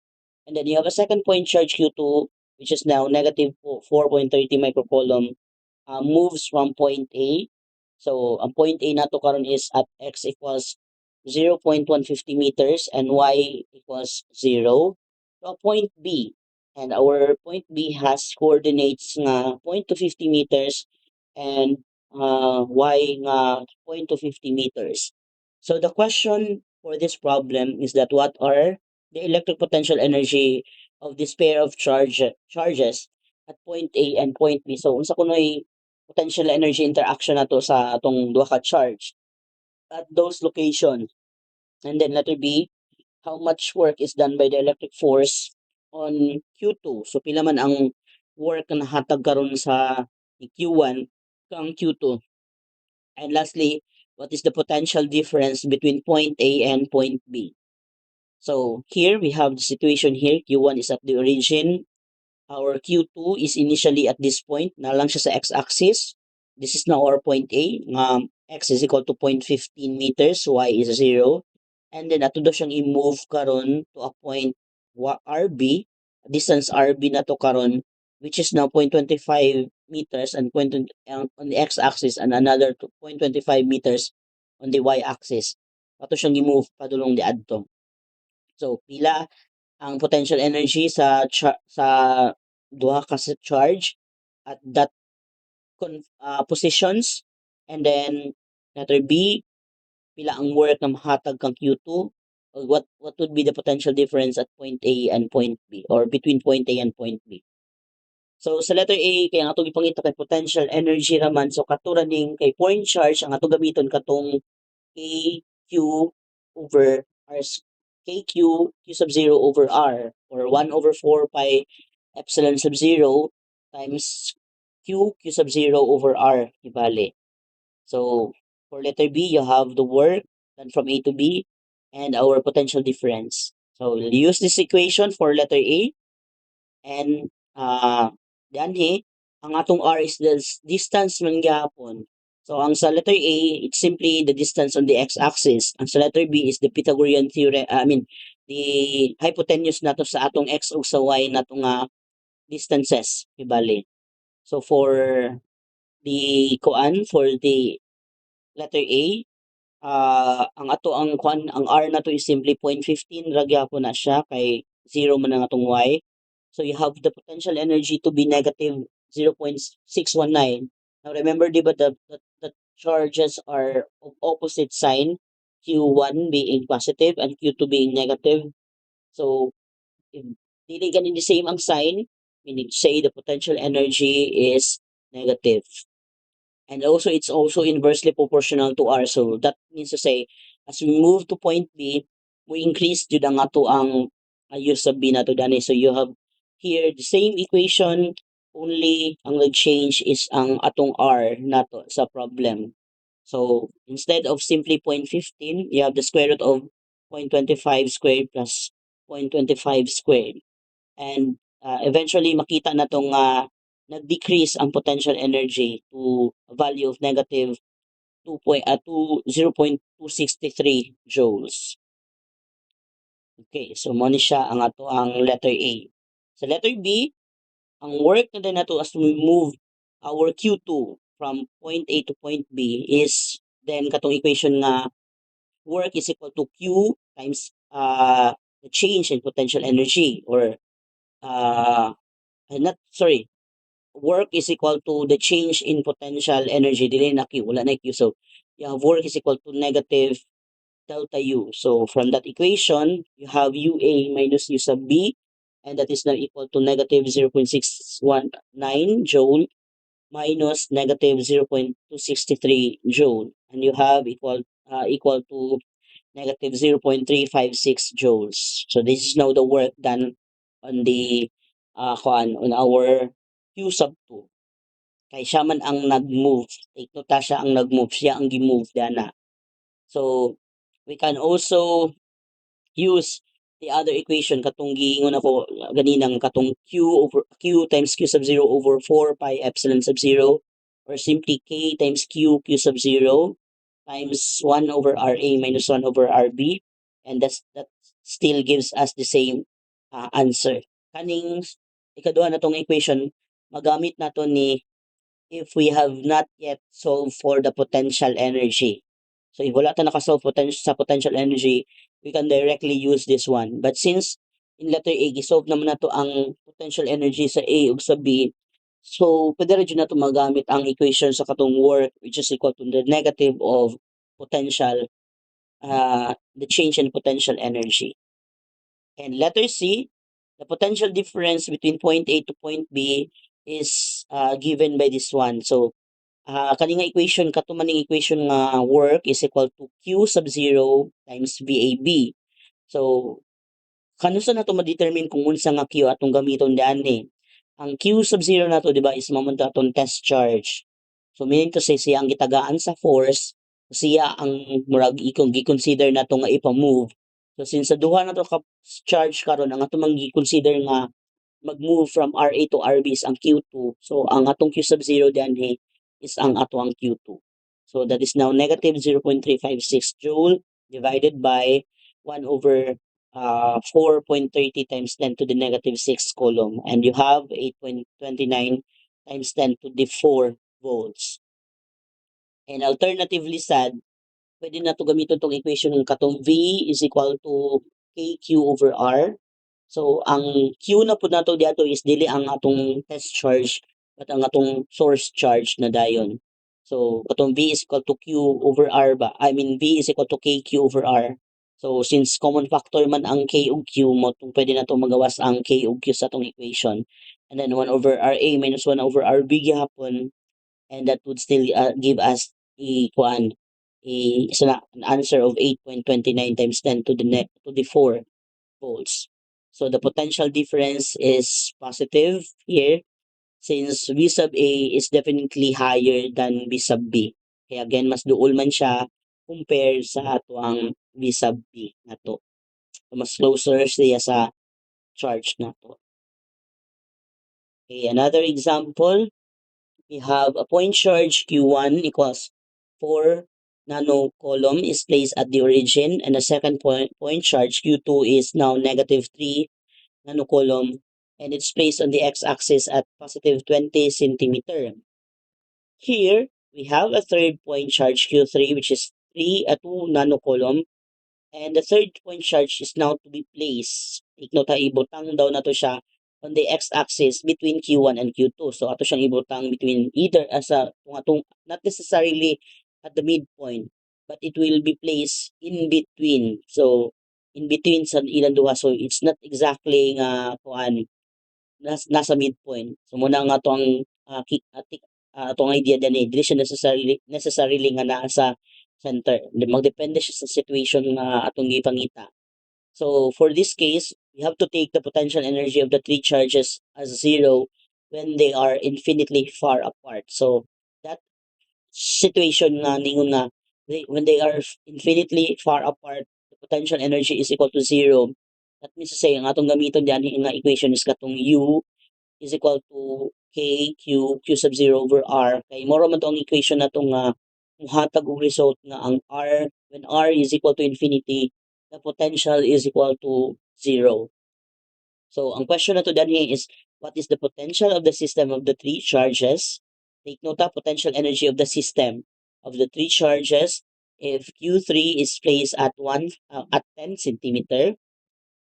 And then you have a second point charge Q2, which is now negative 4.30 microcoulomb, moves from point A. So ang point A nato karon is at x equals 0.150 meters and y equals 0 to a point B. And our point B has coordinates nga 0.250 meters and y nga 0.250 meters. So the question for this problem is that what are the electric potential energy of this pair of charges at point A and point B. So unsa kunoy potential energy interaction nato sa atong duha ka charge at those locations. And then letter B, how much work is done by the electric force on Q2. So pila man ang work na nahatag karon sa Q1 kang Q2. And lastly, what is the potential difference between point A and point B? So here we have the situation here. Q1 is at the origin. Our Q2 is initially at this point. Na lang siya sa x-axis. This is now our point A. X is equal to 0.15 meters. Y is 0. And then ato daw siyang i-move karon to a point RB. Distance RB na to karon, which is now 0.25 meters and on the x-axis and another 0.25 meters on the y-axis. Ato siyang i-move padulong di adto. So pila ang potential energy sa duha ka charge at that positions, and then letter B, pila ang work na mahatag kang Q2, or what would be the potential difference at point A and point B or between point A and point B. So sa letter A kay ang atong ipangita kay potential energy raman, so katura ning kay point charge ang ato gamiton katong KQ over R KQ Q sub 0 over R, or 1 over 4 pi epsilon sub 0 times Q sub 0 over R, ibali. So for letter B, you have the work done from A to B and our potential difference. So we'll use this equation for letter A, and danhi ang atong R is the distance man gyapon. So ang sa letter A, it's simply the distance on the x-axis. Ang sa letter B is the Pythagorean theorem, the hypotenuse nato sa atong x ug sa y nato nga distances, ibali. So for for the letter A, ang R na to is simply 0.15 ra gyapon na siya kay 0 man ang atong y. So you have the potential energy to be negative 0.619. Now remember, di ba, the charges are of opposite sign, Q1 being positive and Q2 being negative. So if dili ganin the same ang sign, meaning to say the potential energy is negative. And also it's also inversely proportional to R. So that means to say, as we move to point B, we increase jud ang ato ang u sub b nato dani. So you have here the same equation, only ang nag-change is ang atong r nato sa problem. So instead of simply 0.15, you have the square root of 0.25 squared plus 0.25 squared. And eventually makita na tong nag-decrease ang potential energy to a value of negative 0.263 joules. Okay, so mo ni siya ang ato ang letter A. Sa letter B, ang work na din nato as we move our Q2 from point A to point B is then katong equation nga work is equal to Q times the change in potential energy, or uh, not sorry, work is equal to the change in potential energy, dili na Q, wala na Q. So you have work is equal to negative delta U. So from that equation, you have UA minus U sub B, and that is now equal to negative 0.619 joule minus negative 0.263 joule. And you have equal to negative 0.356 joules. So this is now the work done on the on our Q sub 2. Kay siya man ang nag-move. Take note siya ang nag-move. Siya ang gi-move dana. So we can also use the other equation katong giingon ako ganinang katong q times q sub 0 over 4 pi epsilon sub 0, or simply k times q sub 0 times 1 over ra minus 1 over rb, and that still gives us the same answer. Kaning ikaduha na tong equation, magamit nato ni if we have not yet solved for the potential energy. So if wala ta nakasolve sa potential energy, we can directly use this one. But since in letter A, gisolve naman nato ang potential energy sa A ug sa B, so pwede rin na magamit ang equation sa katong work, which is equal to the negative of potential, the change in potential energy. And letter C, the potential difference between point A to point B is given by this one. So kani nga equation, katumaning equation nga work is equal to Q sub 0 times VAB. So kano sa nato ma-determine kung unsa nga Q atong gamiton dian ni? Ang Q sub 0 nato di ba is mamunta atong test charge. So meaning to say siya ang gitagaan sa force, siya ang murag ikong gi-consider nato nga ipa-move. So since sa duha nato ka charge karon, ang ato mang gi-consider nga mag-move from RA to RB is ang Q2. So ang atong Q sub 0 diyan is ang ato ang Q2. So that is now negative 0.356 joule divided by 1 over 4.30 times 10 to the negative 6 coulomb, and you have 8.29 times 10 to the 4 volts. And alternatively sad, pwede na to gamiton tong equation ng katong V is equal to KQ over R. So ang Q na pud nato diato is dili ang atong test charge, but ang atong source charge na dayon. So katong V is equal to Q over R ba? I mean V is equal to KQ over R. So since common factor man ang K ug Q mo, pwede na to magawas ang K ug Q sa atong equation. And then 1 over RA minus 1 over RB gyapon, and that would still give us a an answer of 8.29 times 10 to the 4 volts. So the potential difference is positive here, since V sub A is definitely higher than V sub B. Kaya again, mas duol man siya compare sa ato ang V sub B nato. So mas closer siya sa charge nato. Okay, another example, we have a point charge Q1 equals 4 nanocoulomb is placed at the origin, and the second point charge Q2 is now negative 3 nanocoulomb, and it's placed on the x-axis at positive 20 centimeter. Here, we have a third point charge Q3, which is 2 nanocoulomb, and the third point charge is now to be placed. Take note ha, ibutang daw na to siya on the x-axis between Q1 and Q2. So ato siyang ibutang between either as a not necessarily at the midpoint, but it will be placed in between. So in between sa ilang duha. So it's not exactly nga nasa midpoint. So muna nga to ang atong idea din dili siya necessarily nga naa sa center. Magdepende siya sa situation nga atong gipangita. So for this case, we have to take the potential energy of the three charges as zero when they are infinitely far apart. So that situation nga ningon nga when they are infinitely far apart, the potential energy is equal to zero. That means to say, ang atong gamiton diyan nga equation is katong U is equal to Q sub 0 over R. Kay moro man to ang equation na to nga muhatag og result nga ang R, when R is equal to infinity, the potential is equal to zero. So ang question na to dinhi is, what is the potential of the system of the three charges? Take note of potential energy of the system of the three charges if Q3 is placed at 10 centimeter.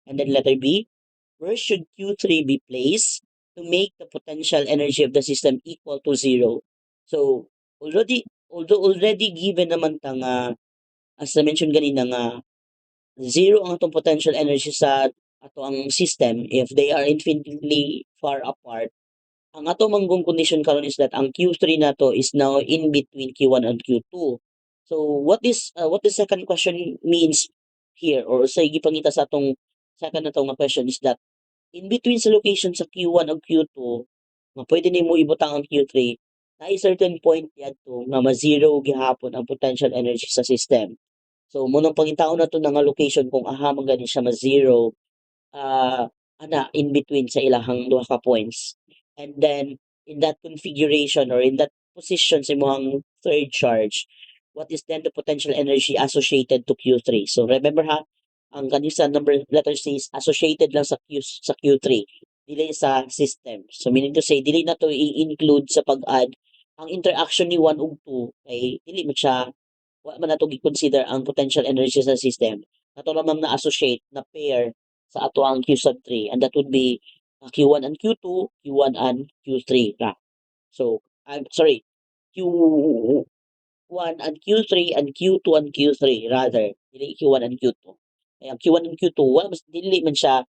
And then letter B, where should Q3 be placed to make the potential energy of the system equal to zero? So although already given naman ta nga, as I mentioned ganina nga zero ang atong potential energy sa ato ang system if they are infinitely far apart. Ang ato manggong condition karon is that ang Q3 nato is now in between Q1 and Q2. So what the second question means here, or sa gipangita sa atong second nato nga question is that in between sa location sa Q1 ug Q2 nga pwede nimo ibutang ang Q3, na certain point yadto nga ma-zero gihapon ang potential energy sa system. So munang pangitaon nato na nga location kung aha man gani siya ma-zero, ana in between sa ilahang duha ka points. And then in that configuration or in that position sa imong third charge, what is then the potential energy associated to Q3? So remember ha, ang kanisa number letter C is associated lang sa Q3, dili sa system. So meaning to say, dili na to i-include sa pag-add ang interaction ni 1 ug 2 kay dili man siya, wa man nato gi-consider ang potential energy sa system. Nato lamang na associate na pair sa ato ang Q sub 3, and that would be Q1 and Q2, Q1 and Q3 ra. So I'm sorry, Q1 and Q3 and Q2 and Q3 rather, dili Q1 and Q2. Kaya ang Q1 and Q2 dili man siya,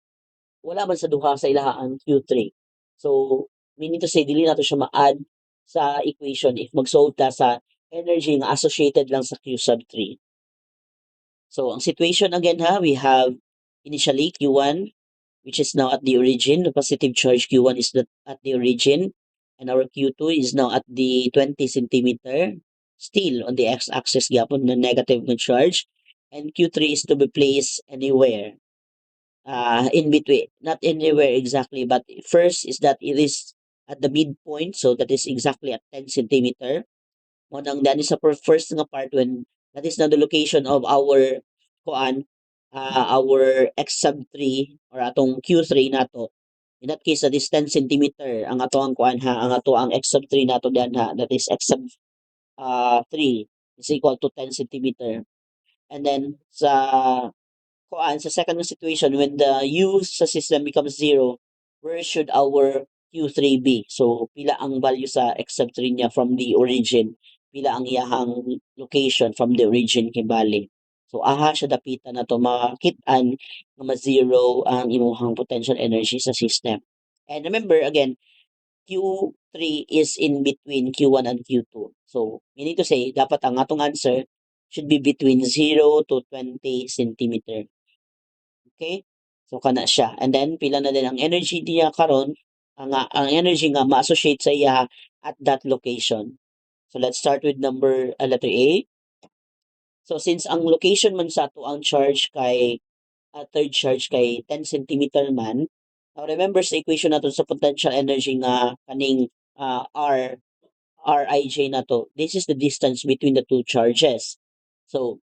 wala man sa duha sa ilaha ang Q3. So meaning to say dili nato siya ma-add sa equation if mag-solve ta sa energy nga associated lang sa Q sub 3. So ang situation again ha, we have initially Q1 which is now at the origin. The positive charge Q1 is at the origin, and our Q2 is now at the 20 centimeter, still on the x-axis gyapon the negative na charge, and Q3 is to be placed anywhere, in between, not anywhere exactly, but first is that it is at the midpoint, so that is exactly at 10 centimeter. Modang that is sa first nga part when that is now the location of our kuan, our x sub 3 or atong Q3 nato. In that case, that is 10 centimeter ang ato ang kuan ha, ang ato ang x sub 3 nato diyan ha, that is x sub 3 is equal to 10 centimeter. And then sa kuan sa second situation when the U sa system becomes zero, where should our Q3 be? So pila ang value sa x sub 3 niya from the origin, pila ang iyahang location from the origin kibali. So aha siya dapita na to makit-an nga ma-zero ang imuhang potential energy sa system. And remember again, Q3 is in between Q1 and Q2. So meaning to say dapat ang atong answer should be between 0 to 20 centimeter. Okay? So kana siya. And then pila na din ang energy niya karon, ang energy nga ma-associate sa iya at that location. So let's start with letter A. So since ang location man sa ato ang charge kay third charge kay 10 centimeter man, now remember sa equation nato sa potential energy nga kaning Rij na to, this is the distance between the two charges. So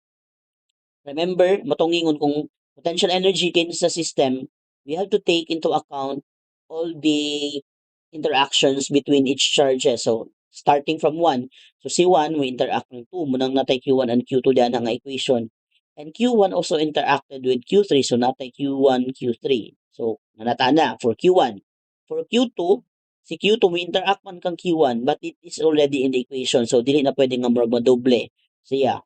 remember, matungingon kung potential energy kay sa system, we have to take into account all the interactions between each charges. So, starting from 1, so C1 will interact ng 2, munang natay Q1 and Q2 diyan ang equation. And Q1 also interacted with Q3, so natay Q1, Q3. So, nanata na for Q1. For Q2, si Q2 may interact man kang Q1 but it is already in the equation, so dili na pwede nga madoble siya.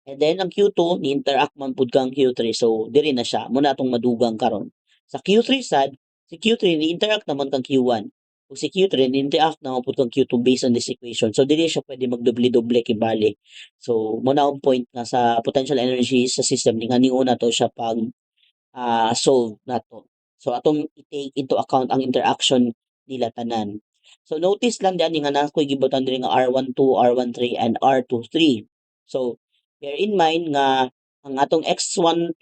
And then ang Q2 ni-interact man pud kang Q3, so diri na siya muna atong madugang karon. Sa Q3 sad, si Q3 ni-interact naman kang Q1. Ug si Q3 ni-interact naman pud kang Q2 based on this equation. So dili siya pwede magdoble-doble kibali. So muna ang point na sa potential energy sa system ni nga niuna to siya pag solve nato. So atong i-take into account ang interaction nila tanan. So notice lang diyan nga nakoy gibutan diri nga R12, R13 and R23. So bear in mind nga ang atong X12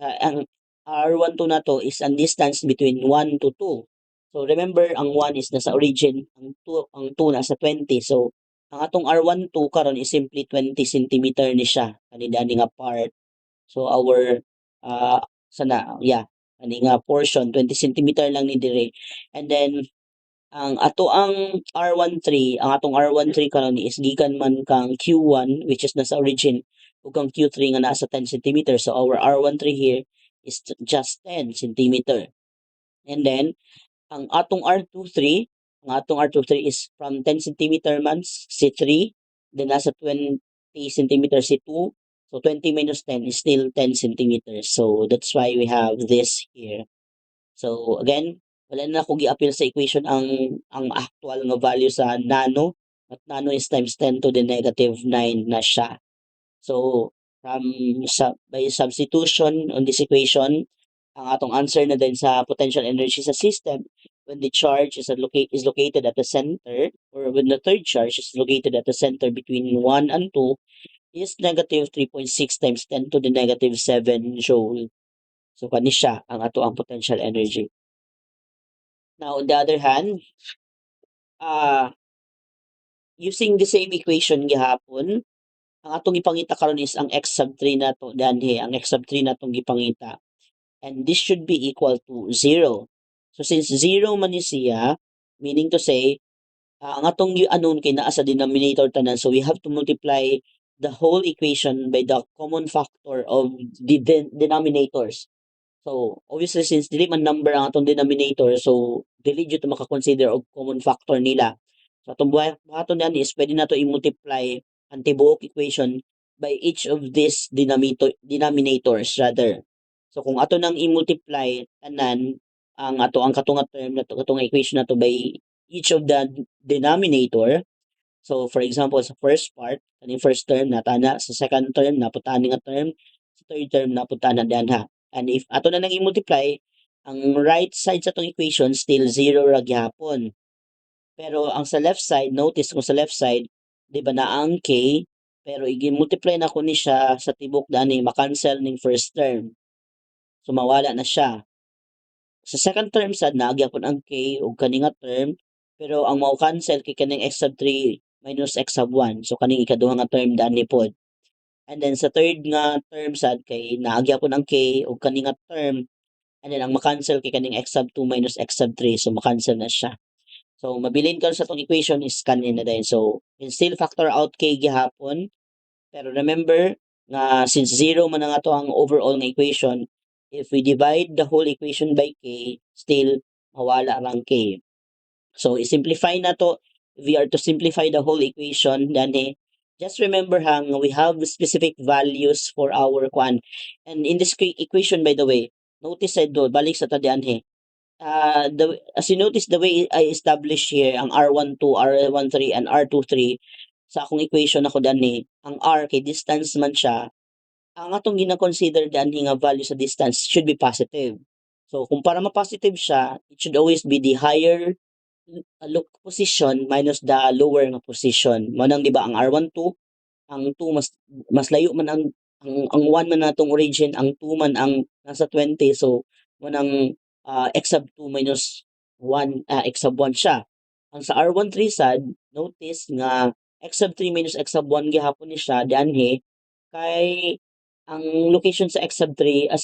ang R12 nato is ang distance between 1 to 2. So remember ang 1 is nasa origin, ang 2 nasa 20. So ang atong R12 karon is simply 20 centimeter ni siya kanina ni nga part. So our sana yeah ani nga portion 20 centimeter lang ni dire. And then ang ato ang atong R13 karon is gikan man kang Q1 which is nasa origin ug kang Q3 nga nasa 10 centimeter. So our R13 here is just 10 centimeter. And then ang atong R23 is from 10 centimeter man si 3, then nasa 20 centimeter si 2. So 20 minus 10 is still 10 centimeters. So that's why we have this here. So again, wala na ako gi-appeal sa equation ang actual nga value sa nano. At nano is times 10 to the negative 9 na siya. So from by substitution on this equation, ang atong answer na din sa potential energy sa system when the charge is located at the center, or when the third charge is located at the center between 1 and 2, is negative 3.6 times 10 to the negative 7 joule. So kani siya ang ato ang potential energy. Now on the other hand, using the same equation gihapon, ang atong gipangita karon is ang x sub 3 nato danhe, ang x sub 3 natong gipangita. And this should be equal to 0. So since 0 man ni siya, meaning to say, ang atong unknown kay naa sa denominator tanan, so we have to multiply the whole equation by the common factor of the denominators. So obviously since dili man number ang atong denominator, so dili jud maka-consider og common factor nila. So atong buhaton yan is pwede nato i-multiply ang tibuok equation by each of these denominators rather. So kung ato nang i-multiply tanan ang katong term nato, katong equation nato by each of the denominator. So for example sa first part, kaning first term natana, sa second term naputani nga term, sa third term naputana danha. And if ato na nang i-multiply, ang right side sa itong equation still 0 ra gyapon. Pero ang sa left side, notice kung sa left side, di ba na ang k, pero i-multiply na ko ni siya sa tibok dani makancel ning first term. So mawala na siya. Sa second term sad nagyapon ang k ug kani nga term, pero ang mao cancel kay kaning x sub 3 minus x sub 1. So kaning ikaduha nga term dani pod. And then sa third nga term sad kay naagyapon ang k ug kani nga term, and then ang makancel kay kaning x sub 2 minus x sub 3. So makancel na siya. So mabilin karon sa tong equation is kanin na din. So we still factor out k gihapon. Pero remember nga since 0 man ang ato ang overall nga equation, if we divide the whole equation by k, still mawala lang k. So i-simplify na to. If we are to simplify the whole equation, then just remember hang we have specific values for our kwan. And in this equation by the way, notice sa do balik sa tadian as you notice the way I established here ang R12, R13 and R23 sa akong equation ako dani, ang R kay distance man siya, ang atong gina-consider dani nga value sa distance should be positive. So kung para ma-positive siya, it should always be the higher look position minus the lower nga position. Mao nang di ba ang R12, ang 2 mas layo man ang 1 man natong origin, ang 2 man ang nasa 20. So mo nang x sub 2 minus 1 x sub 1 siya. Ang sa R13 sad, notice nga x sub 3 minus x sub 1 gihapon ni siya danhe kay ang location sa x sub 3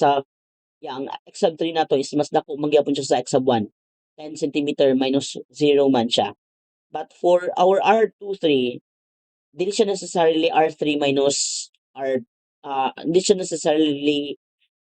ang x sub 3 nato is mas dako man gyapon siya sa x sub 1. 10 centimeter minus 0 man siya. But for our R23, dili siya necessarily R3 minus hindi siya necessarily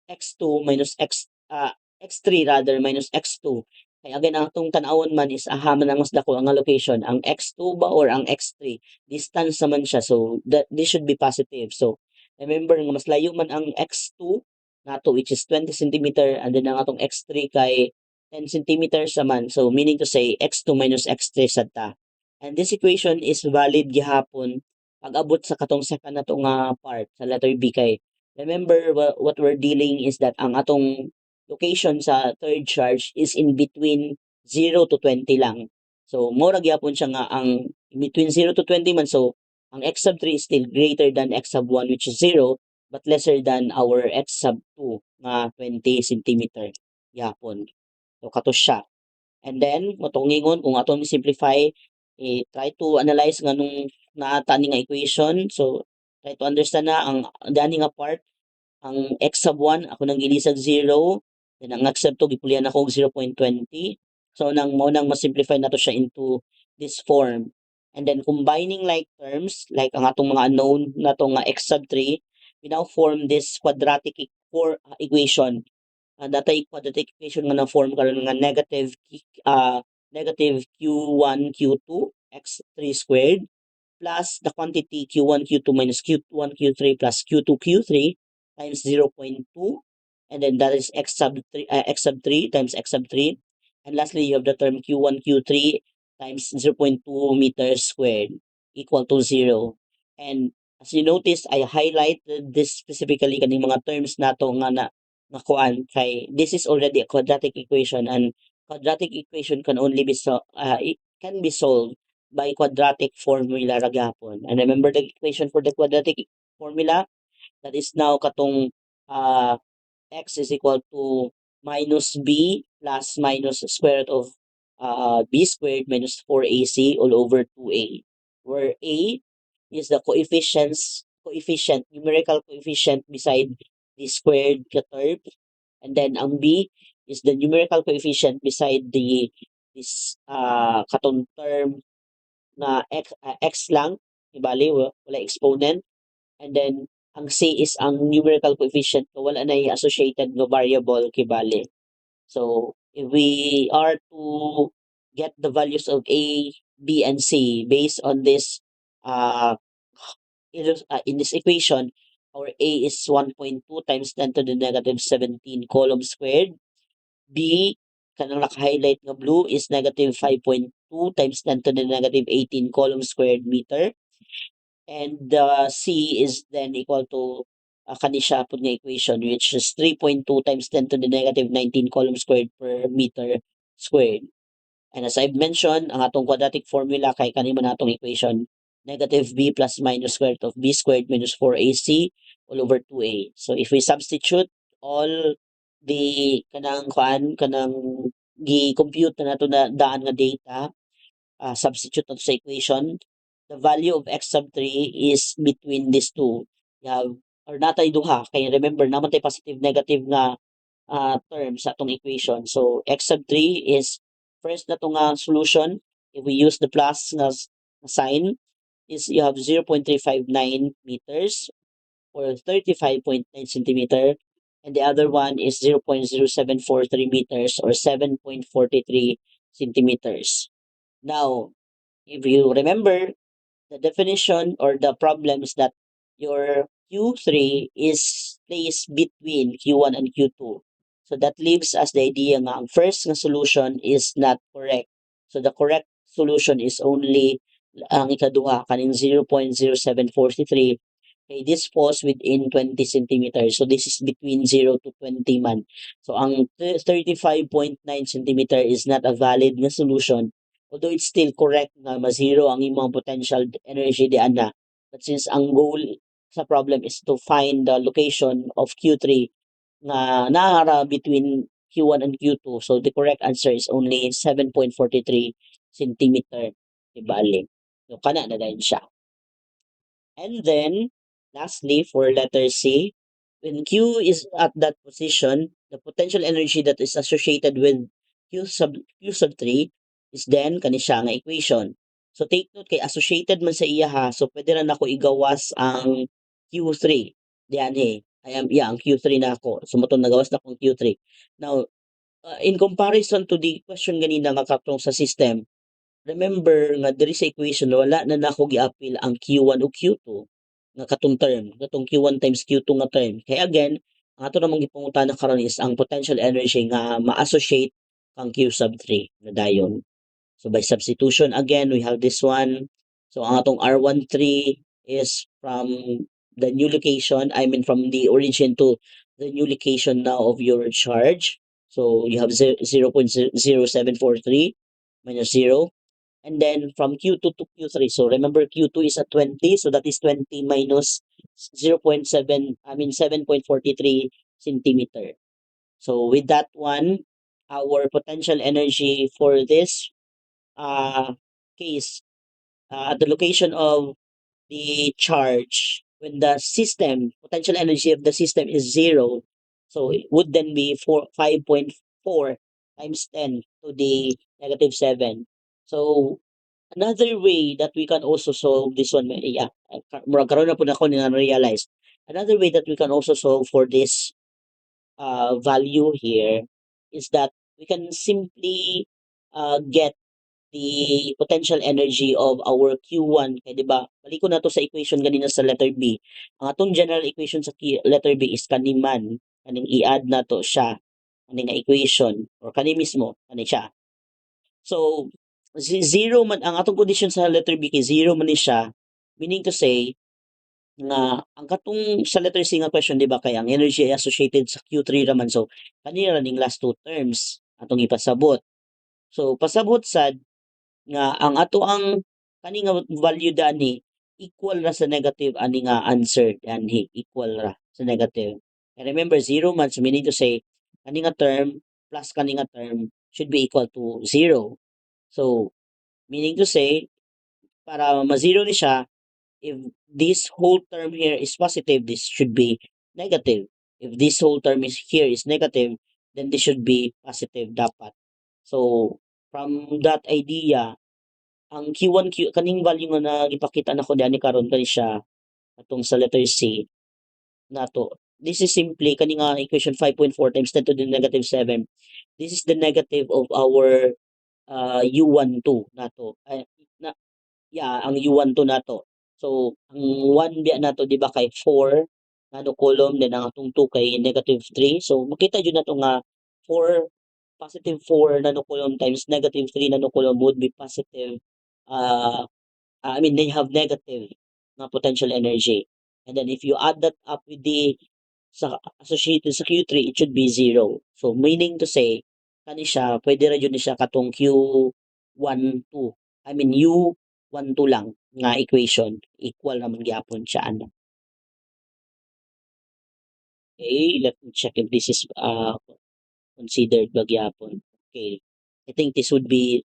x2 minus x3 rather minus x2. Kaya again, ang itong tanawon man is man ang mas dako ang location, ang x2 ba or ang x3. Distance naman siya, so this should be positive. So remember nga mas layo man ang x2 nato which is 20 centimeter, and then ang atong x3 kay 10 centimeters naman. So meaning to say x2 minus x3 sad ta. And this equation is valid gihapon pag abot sa katong second nato nga part sa letter B kay remember what we're dealing is that ang atong location sa third charge is in between 0 to 20 lang. So mo ra gyapon siya nga ang between 0 to 20 man, so ang x sub 3 is still greater than x sub 1, which is 0, but lesser than our x sub 2 nga 20 centimeter yapon. So kato siya. And then motong ingon kung atong simplify, try to analyze nganong naata ni nga equation. So try to understand na ang dani nga part, ang x sub 1 ako nang gilisag 0, then ang x sub 2 gipulian ako og 0.20. So mo nang ma-simplify nato siya into this form. And then combining like terms, like ang atong mga unknown nato nga x sub 3, we now form this quadratic equation. Datay quadratic equation nga na-form karon nga negative q1 q2 x3 squared plus the quantity q1 q2 minus q1 q3 plus q2 q3 times 0.2, and then that is x sub 3 times x sub 3, and lastly you have the term q1 q3 times 0.2 meters squared equal to 0. And as you notice, I highlighted this specifically kaning mga terms nato nga na kuan kay this is already a quadratic equation, and quadratic equation can only be it can be solved by quadratic formula ra gyapon. And remember the equation for the quadratic formula, that is now katong uh, x is equal to minus b plus minus square root of b squared minus 4ac all over 2a, where a is the numerical coefficient beside the squared term, and then ang b is the numerical coefficient beside this katong term na x lang, ibali wala exponent, and then ang c is ang numerical coefficient na wala na associated nga variable kibali. So if we are to get the values of a, b, and c based on this uh, in this equation, our a is 1.2 times 10 to the negative 17 column squared. B, kanang naka-highlight nga blue, is negative 5.2 times 10 to the negative 18 column squared meter. And the C is then equal to kani siya pud nga equation, which is 3.2 times 10 to the negative 19 column squared per meter squared. And as I've mentioned, ang atong quadratic formula kay kani man atong equation, negative b plus minus square root of b squared minus 4ac all over 2a. So if we substitute all the kanang gi-compute na nato na daan nga data, substitute nato sa equation, the value of x sub 3 is between these two. Yeah, or natay duha kay remember naman tay positive negative nga term sa atong equation. So x sub 3 is first na nga solution. If we use the plus nga sign, is you have 0.359 meters or 35.9 centimeter, and the other one is 0.0743 meters or 7.43 centimeters. Now, if you remember, the definition or the problem is that your Q3 is placed between Q1 and Q2. So that leaves us the idea nga ang first nga solution is not correct. So the correct solution is only ang ikaduha kaning 0.0743. Okay, this falls within 20 centimeters. So this is between 0 to 20 man. So ang 35.9 centimeter is not a valid nga solution, although it's still correct na ma-zero ang imong potential energy di ana. But since ang goal sa problem is to find the location of Q3 nga naara between Q1 and Q2, so the correct answer is only 7.43 centimeter ibalik. So kana na dahil siya. And then, lastly, for letter C, when Q is at that position, the potential energy that is associated with Q sub 3 is then kani siya nga equation. So take note kay associated man sa iya ha. So pwede ra nako igawas ang Q3. Diyan ang Q3 na ako. So motong nagawas na akong Q3. Now, in comparison to the question ganina nga katong sa system, remember nga diri sa equation wala na nako giapil ang Q1 o Q2 nga katong term, katong Q1 times Q2 nga term. Kaya again, ang ato namang gipangutana karon is ang potential energy nga ma-associate kang Q sub 3 na dayon. So by substitution again, we have this one. So ang atong R13 is from the new location, I mean from the origin to the new location now of your charge. So you have 0.0743 minus 0. And then from Q2 to Q3, so remember Q2 is at 20, so that is 20 minus 0.7, I mean 7.43 centimeter. So with that one, our potential energy for this uh, case, at the location of the charge, when the system, potential energy of the system is zero, so it would then be 5.4 times 10 to the negative 7. So another way that we can also solve this one, yeah, murag karon na po na ako na-realize. Another way that we can also solve for this value here is that we can simply get the potential energy of our Q1 kay 'di ba balik ko na to sa equation ganina sa letter B. Ang atong general equation sa letter B is kani man kaning i-add nato siya kani nga equation or kani mismo kani siya. So zero man ang atong condition sa letter B kay zero man ni siya, meaning to say nga ang katong sa letter C nga question 'di ba kay ang energy ay associated sa Q3 raman, so kanina ning last two terms atong ipasabot. So pasabot sad nga ang ato ang kani nga value dani equal ra sa negative ani nga answer danhi equal ra sa negative. And remember zero man, so meaning to say kani nga term plus kani nga term should be equal to zero. So meaning to say para ma-zero ni siya, if this whole term here is positive, this should be negative. If this whole term is here is negative, then this should be positive dapat. So from that idea, ang Q1 kaning value nga na gipakita nako diani karon kani siya atong sa letter C nato. This is simply kani nga equation 5.4 times 10 to the negative 7. This is the negative of our U12 nato. Ay, na, yeah, ang U12 nato. So ang 1 biya nato di ba kay 4 nano column, then ang atong 2 kay negative 3. So makita jud nato nga 4 positive 4 nano column times negative 3 nano column would be positive uh I mean, they have negative na potential energy. And then if you add that up with the sa associated sa Q3, it should be zero. So meaning to say, kani siya, pwede ra yun siya katong Q12. I mean, U12 lang nga equation. Equal naman gyapon siya. Ano. Okay, let me check if this is considered bagyapon. Okay. I think this would be,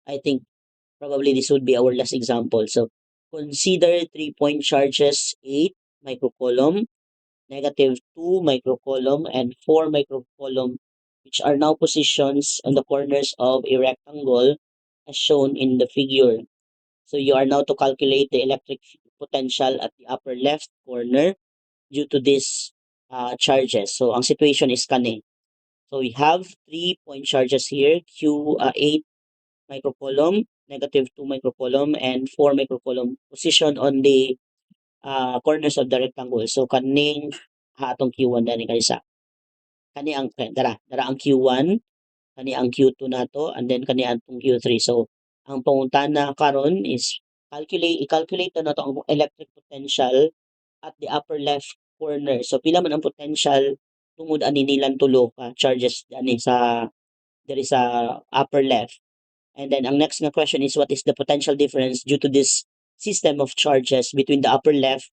I think probably this would be our last example. So consider 3-point charges 8 microcoulomb, negative 2 microcoulomb, and 4 microcoulomb, which are now positions on the corners of a rectangle as shown in the figure. So you are now to calculate the electric potential at the upper left corner due to these charges. So ang situation is kani. So we have 3-point charges here, Q8 microcoulomb, negative 2 microcoulomb, and 4 microcoulomb position on the corners of the rectangle. So kaning atong Q1 dani kanisa. Kani ang dara ang Q1, kani ang Q2 nato, and then kani atong Q3. So ang pangutana karon is i-calculate na nato ang electric potential at the upper left corner. So pila man ang potential tungod ani nilang tulo ka charges ani sa diri sa upper left. And then ang next na question is what is the potential difference due to this system of charges between the upper left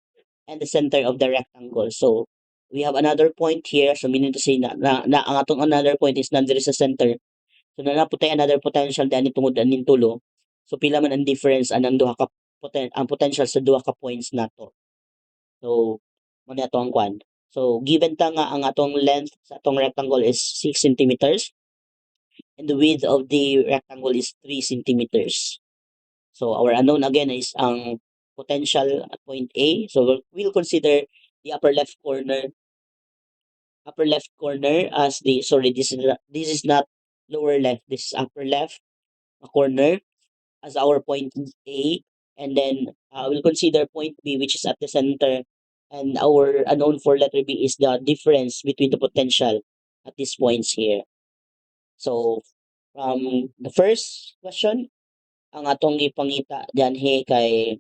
and the center of the rectangle. So we have another point here. So meaning to say na ang atong another point is nandiri sa center. So nanaputay another potential dani tungod aning tulo. So pila man ang difference anang duha ka ang potential sa duha ka points nato. So mo ato ang kwan. So given ta nga ang atong length sa atong rectangle is 6 centimeters and the width of the rectangle is 3 centimeters. So our unknown again is ang potential at point A. So we'll consider the upper left corner as the sorry this is not lower left, this is upper left corner as our point A, and then we'll consider point B which is at the center, and our unknown for letter B is the difference between the potential at these points here. So the first question ang atong gipangita dianhi kay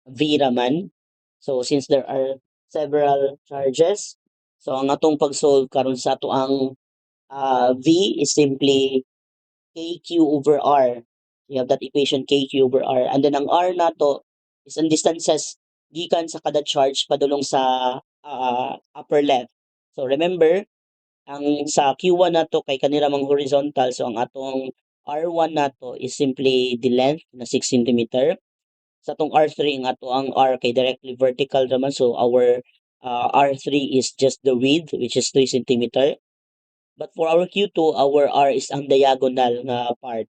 V raman. So since there are several charges, so ang atong pag-solve karon sa ato ang V is simply KQ over R. You have that equation KQ over R. And then ang R na to is ang distances gikan sa kada charge padulong sa upper left. So remember, ang sa Q1 na to kay kanila mang horizontal. So ang atong R1 na to is simply the length na 6 centimeter. Sa atong R3 ang ato ang R kay directly vertical naman. So our R3 is just the width which is 3 centimeter. But for our Q2, our R is ang diagonal nga part.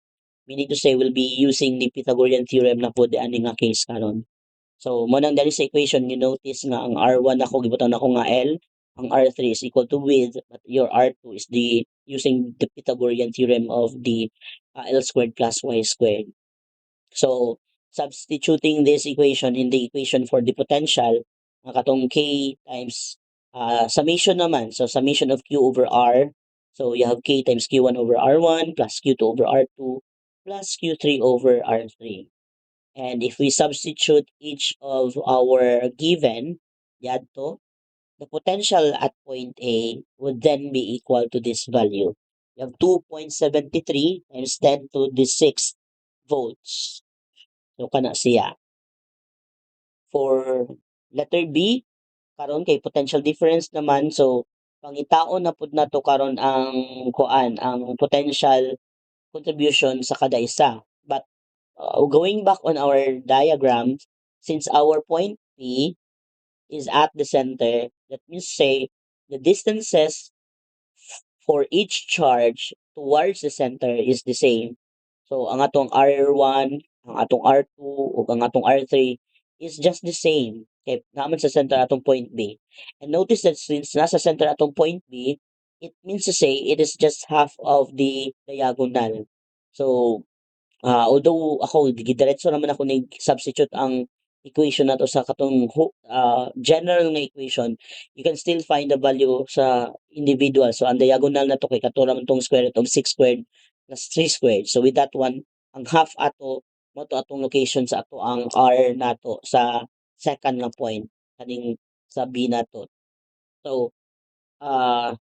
Meaning to say, we'll be using the Pythagorean theorem na po di ani nga case karon. So, mo nang dali sa equation, you notice nga ang R1 ako, gibutan ako nga L, ang R3 is equal to width, but your R2 is the using the Pythagorean theorem of the L squared plus Y squared. So, substituting this equation in the equation for the potential, ang katong K times summation naman. So, summation of Q over R. So, you have K times Q1 over R1 plus Q2 over R2 plus Q3 over R3. And if we substitute each of our given, yadto, the potential at point A would then be equal to this value. You have 2.73 times 10 to the 6 volts. So kana siya. For letter B, karon kay potential difference naman, so pangitaon na pud nato karon ang kuan, ang potential contribution sa kada isa. But going back on our diagram, since our point P is at the center, that means say the distances for each charge towards the center is the same. So ang atong R1, ang atong R2 ug ang atong R3 is just the same kay naman sa center atong point B. And notice that since nasa center atong point B, it means to say it is just half of the diagonal. So although ako gidiretso naman ako nag-substitute ang equation nato sa katong general nga equation, you can still find the value sa individual. So ang diagonal na to kay kato naman tong square root of 6 squared plus 3 squared. So with that one, ang half ato mo to atong location sa ato ang R nato sa second nga point kaning sa B nato. So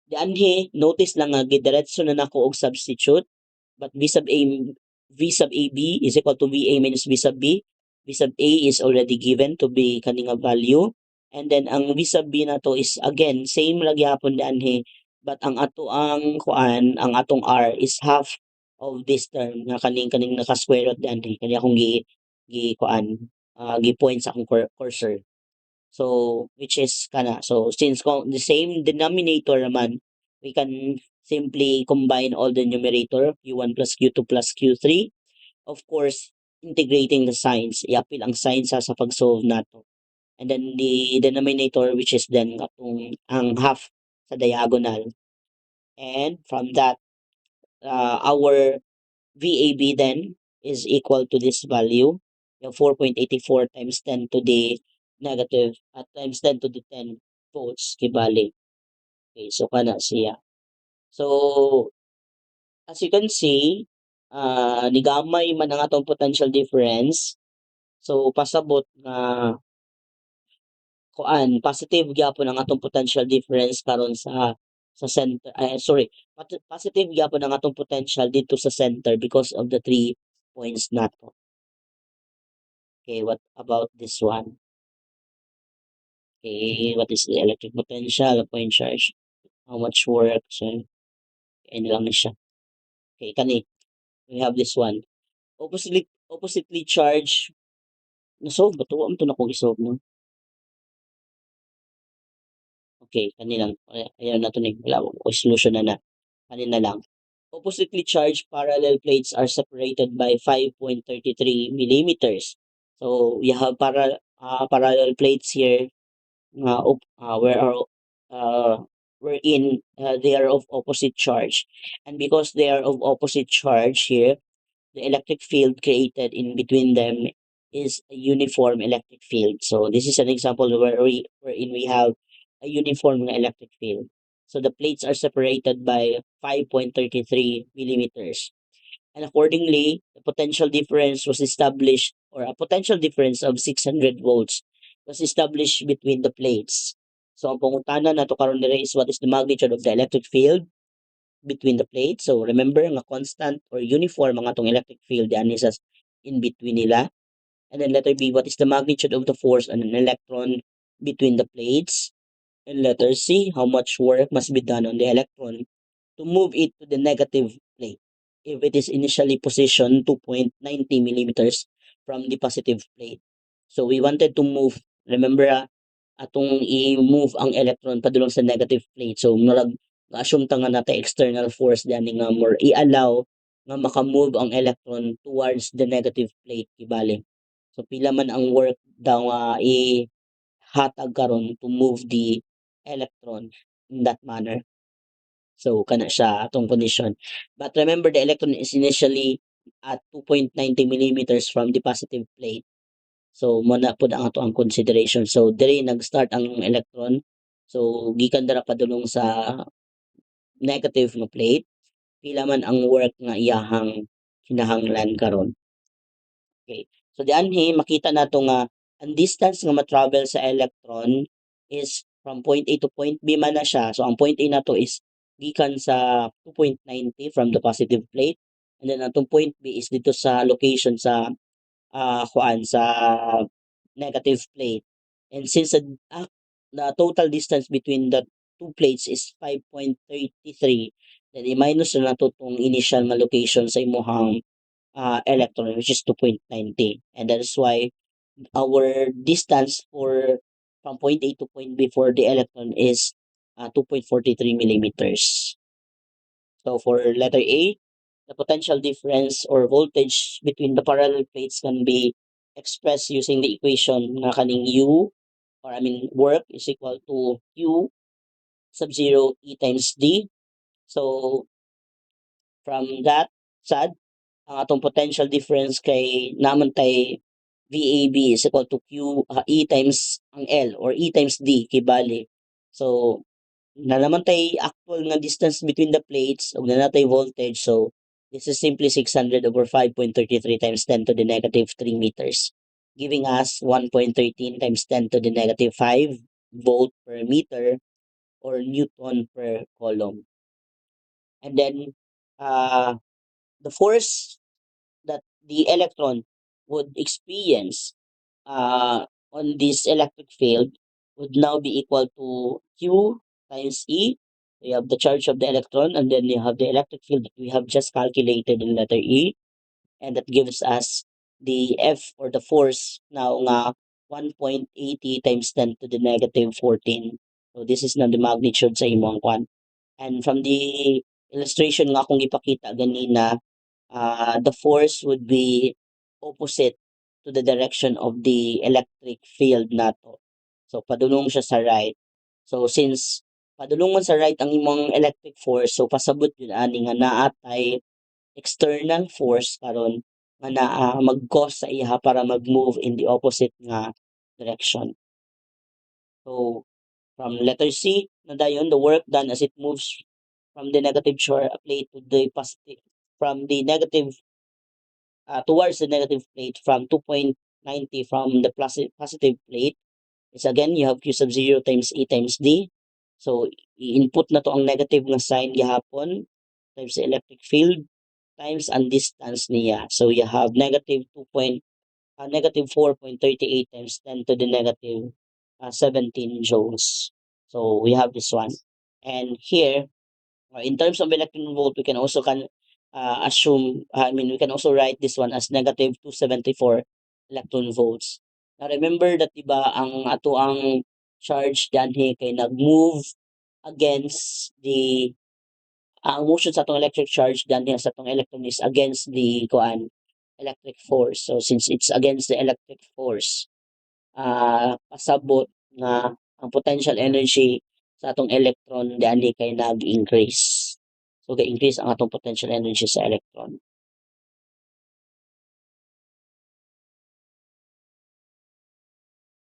di anhi notice lang nga gidiretso na nako og substitute. But V sub AB is equal to VA minus V sub B. V sub A is already given to be kaning nga value. And then ang V sub B na to is again same lagi hapon anhe, but ang ato ang kuan, ang atong R is half of this term nga kaning naka-square root anhe kani akong gi kuan gi point sa akong cursor. So which is kana, so since the same denominator naman, we can simply combine all the numerator, Q1 plus Q2 plus Q3. Of course, integrating the signs, i-appeal ang signs sa pag-solve nato. And then the denominator, which is then ang half sa diagonal. And from that, our VAB then is equal to this value, yung 4.84 times 10 to the negative at times 10 to the 10 volts kibali. Okay, so kana siya. So as you can see, nigamay man ang atong potential difference. So pasabot nga kuan positive gyapon ang atong potential difference karon sa center, sorry, positive gyapon ang atong potential dito sa center because of the 3 points nato. Okay, what about this one? Okay, what is the electric potential, point charge, how much work, so ano lang ni siya. Okay, kani we have this one. Oppositely charged, na-solve ba 'to? Wa man 'to na ko gi-solve 'no? Okay, kani lang. Ayaw na 'to ni wala ko solution na kani na lang. Oppositely charged parallel plates are separated by 5.33 millimeters. So we have parallel plates here where are wherein they are of opposite charge, and because they are of opposite charge here, the electric field created in between them is a uniform electric field. So this is an example wherein we have a uniform electric field. So the plates are separated by 5.33 millimeters. And accordingly, the potential difference was established, or a potential difference of 600 volts was established between the plates. So ang pangutana nato karon dire is what is the magnitude of the electric field? between the plates. So remember nga constant or uniform ang atong electric field diani sa in between nila. And then letter B, what is the magnitude of the force on an electron between the plates? And letter C, how much work must be done on the electron to move it to the negative plate if it is initially positioned 2.90 millimeters from the positive plate. So we wanted to move, remember atong i-move ang electron padulong sa negative plate. So murag assume ta nga natin external force diani nga more i-allow nga maka-move ang electron towards the negative plate ibali. So pila man ang work daw nga ihatag karon to move the electron in that manner. So kana siya atong condition. But remember the electron is initially at 2.90 millimeters from the positive plate. So mo na pud ang ato ang consideration. So diri nag-start ang electron. So gikan dira padulong sa negative nga plate, pila man ang work nga iyahang kinahanglan karon. Okay. So dianhi makita nato nga ang distance nga ma-travel sa electron is from point A to point B man na siya. So ang point A nato is gikan sa 2.90 from the positive plate, and then atong point B is dito sa location sa kuan sa negative plate. And since the total distance between the two plates is 5.33, then i-minus na nato tong initial nga location sa imuhang electron, which is 2.90. And that is why our distance for from point A to point B for the electron is 2.43 millimeters. So for letter A, the potential difference or voltage between the parallel plates can be expressed using the equation na kaning U, or I mean work is equal to Q sub 0 E times D. So from that sad, ang atong potential difference kay naman tay VAB is equal to Q E times ang L or E times D kay bali. So na naman tay actual nga distance between the plates ug na natay voltage, so this is simply 600 over 5.33 times 10 to the negative 3 meters, giving us 1.13 times 10 to the negative 5 volt per meter or newton per coulomb. And then uh, the force that the electron would experience on this electric field would now be equal to Q times E. You have the charge of the electron, and then you have the electric field that we have just calculated in letter E, and that gives us the F or the force now nga 1.80 times 10 to the negative 14. So this is na the magnitude sa imong kwan. And from the illustration nga akong ipakita ganina, the force would be opposite to the direction of the electric field nato. So padulong siya sa right. So since padulong man sa right ang imong electric force, so pasabot yun ani nga naatay external force karon nga naa mag-cause sa iha para mag-move in the opposite nga direction. So from letter C na dayon, the work done as it moves from the negative plate to the positive, from the negative towards the negative plate from 2.90 from the positive plate is again you have Q sub 0 times E times D. So i-input na to ang negative nga sign gihapon times the electric field times ang distance niya. So you have negative 4.38 times 10 to the negative 17 joules. So we have this one. And here in terms of electron volt, we can also assume, I mean, we can also write this one as negative 274 electron volts. Now remember that diba ang ato ang charge danhi kay nag-move against the ang motion sa atong electric charge danhi sa atong electron is against the kuan electric force. So since it's against the electric force, pasabot nga ang potential energy sa atong electron diani kay nag-increase. So ga-increase ang atong potential energy sa electron.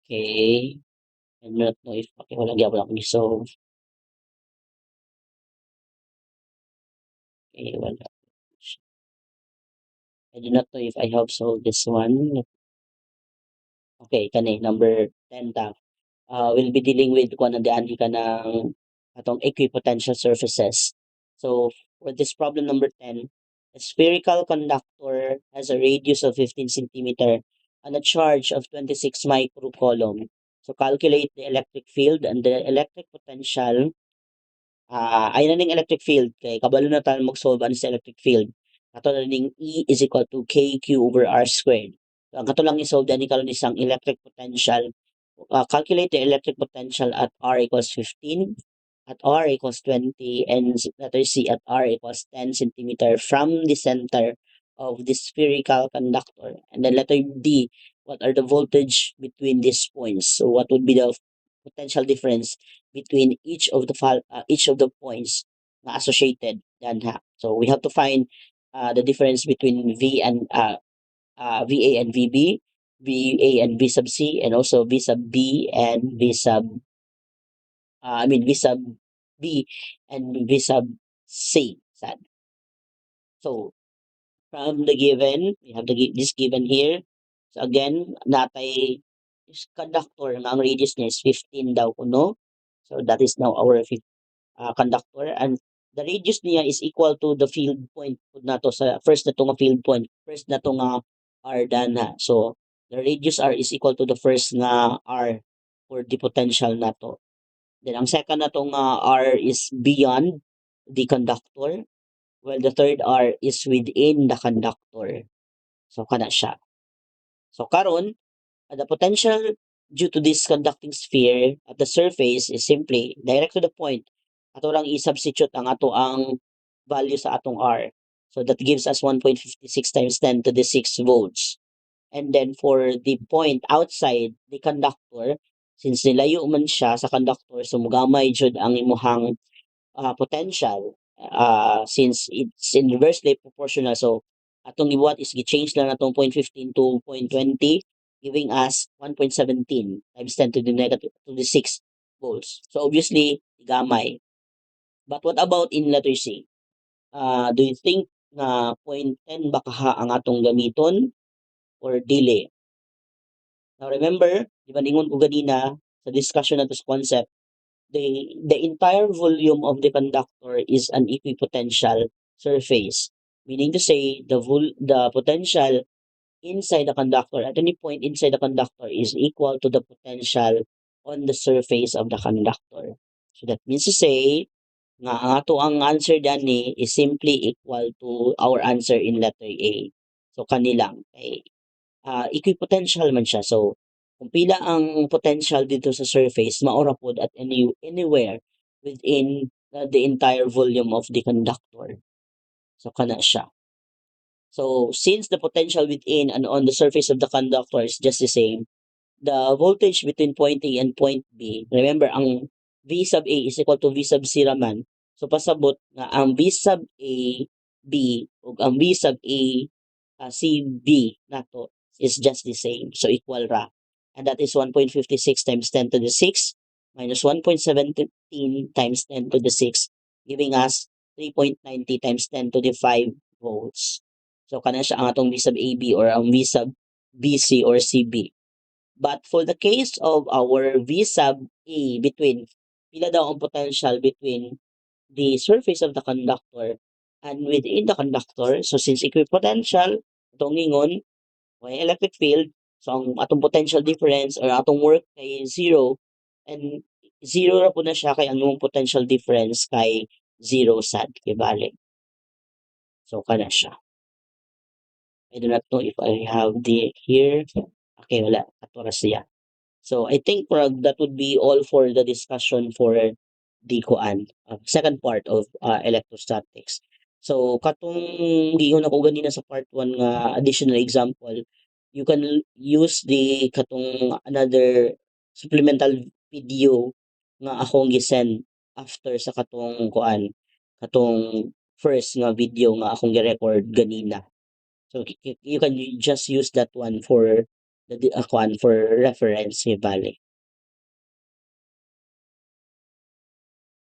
Okay. I do not know if wala gyapon ako ni-solve. Okay, wala. I do not know if I have solved this one. Okay, kani number 10 ta. We'll be dealing with kung ano diani ka ng atong equipotential surfaces. So for this problem number 10, a spherical conductor has a radius of 15 centimeter and a charge of 26 microcoulomb. So calculate the electric field and the electric potential. Ay na ning electric field kay kabalo na tayo mag-solve ano sa electric field. Ato na ning E is equal to KQ over R squared. So, ang kato lang i-solve dani karon isang electric potential. Calculate the electric potential at R equals 15, at R equals 20, and letter C at R equals 10 centimeter from the center of the spherical conductor. And then letter D, what are the voltage between these points? So what would be the potential difference between each of the points na associated dan ha. So we have to find the difference between VA and VB, VA and V sub C, and also V sub B and V sub V sub B and V sub C. Sad. So from the given, we have this given here. So again, natay is conductor nga ang radius niya is 15 daw kuno. So that is now our conductor, and the radius niya is equal to the field point pud nato sa first na to nga field point, first na to nga R dana. So the radius R is equal to the first nga R for the potential nato. Then ang second na to nga R is beyond the conductor, while the third R is within the conductor. So kana siya. So karon, the potential due to this conducting sphere at the surface is simply direct to the point. Ato lang i-substitute ang ato ang value sa atong R. So that gives us 1.56 times 10 to the 6 volts. And then for the point outside the conductor, since nilayo man siya sa conductor, so mugamay jud ang imuhang potential, since it's inversely proportional. So atong gibuhat is gi-change lang natong 0.15 to 0.20, giving us 1.17 times 10 to the negative to the 6 volts. So obviously gamay. But what about in letter C? Do you think na 0.10 ba kaha ang atong gamiton or dili? Now remember, di ba ningon ko ganina sa discussion nato sa concept, the entire volume of the conductor is an equipotential surface, meaning to say the potential inside the conductor at any point inside the conductor is equal to the potential on the surface of the conductor. So that means to say nga ang ato ang answer dani is simply equal to our answer in letter A. So kanilang kay equipotential man siya. So, kung pila ang potential dito sa surface, maura pod at anywhere within the entire volume of the conductor. So, kana siya. So, since the potential within and on the surface of the conductor is just the same, the voltage between point A and point B, remember, ang V sub A is equal to V sub C raman. So, pasabot nga ang V sub A B ug ang V sub A CB nato is just the same. So equal ra. And that is 1.56 times 10 to the 6 minus 1.17 times 10 to the 6, giving us 3.90 times 10 to the 5 volts. So kana siya ang atong V sub AB or ang V sub BC or CB. But for the case of our V sub A between, pila daw ang potential between the surface of the conductor and within the conductor. So since equipotential, itong ingon, may electric field, so ang atong potential difference or atong work kay zero, and zero ra po na siya kay ang imong potential difference kay zero sad kay balik. So kana siya. I do not know if I have the here. Okay, wala. Ato ra siya. So I think that would be all for the discussion for the kuan, second part of electrostatics. So katong giingon ako ganina sa part 1 nga additional example, you can use the katong another supplemental video nga akong gi-send after sa katong kuan, katong first nga video nga akong gi-record ganina. So you can just use that one for the kuan for reference bali.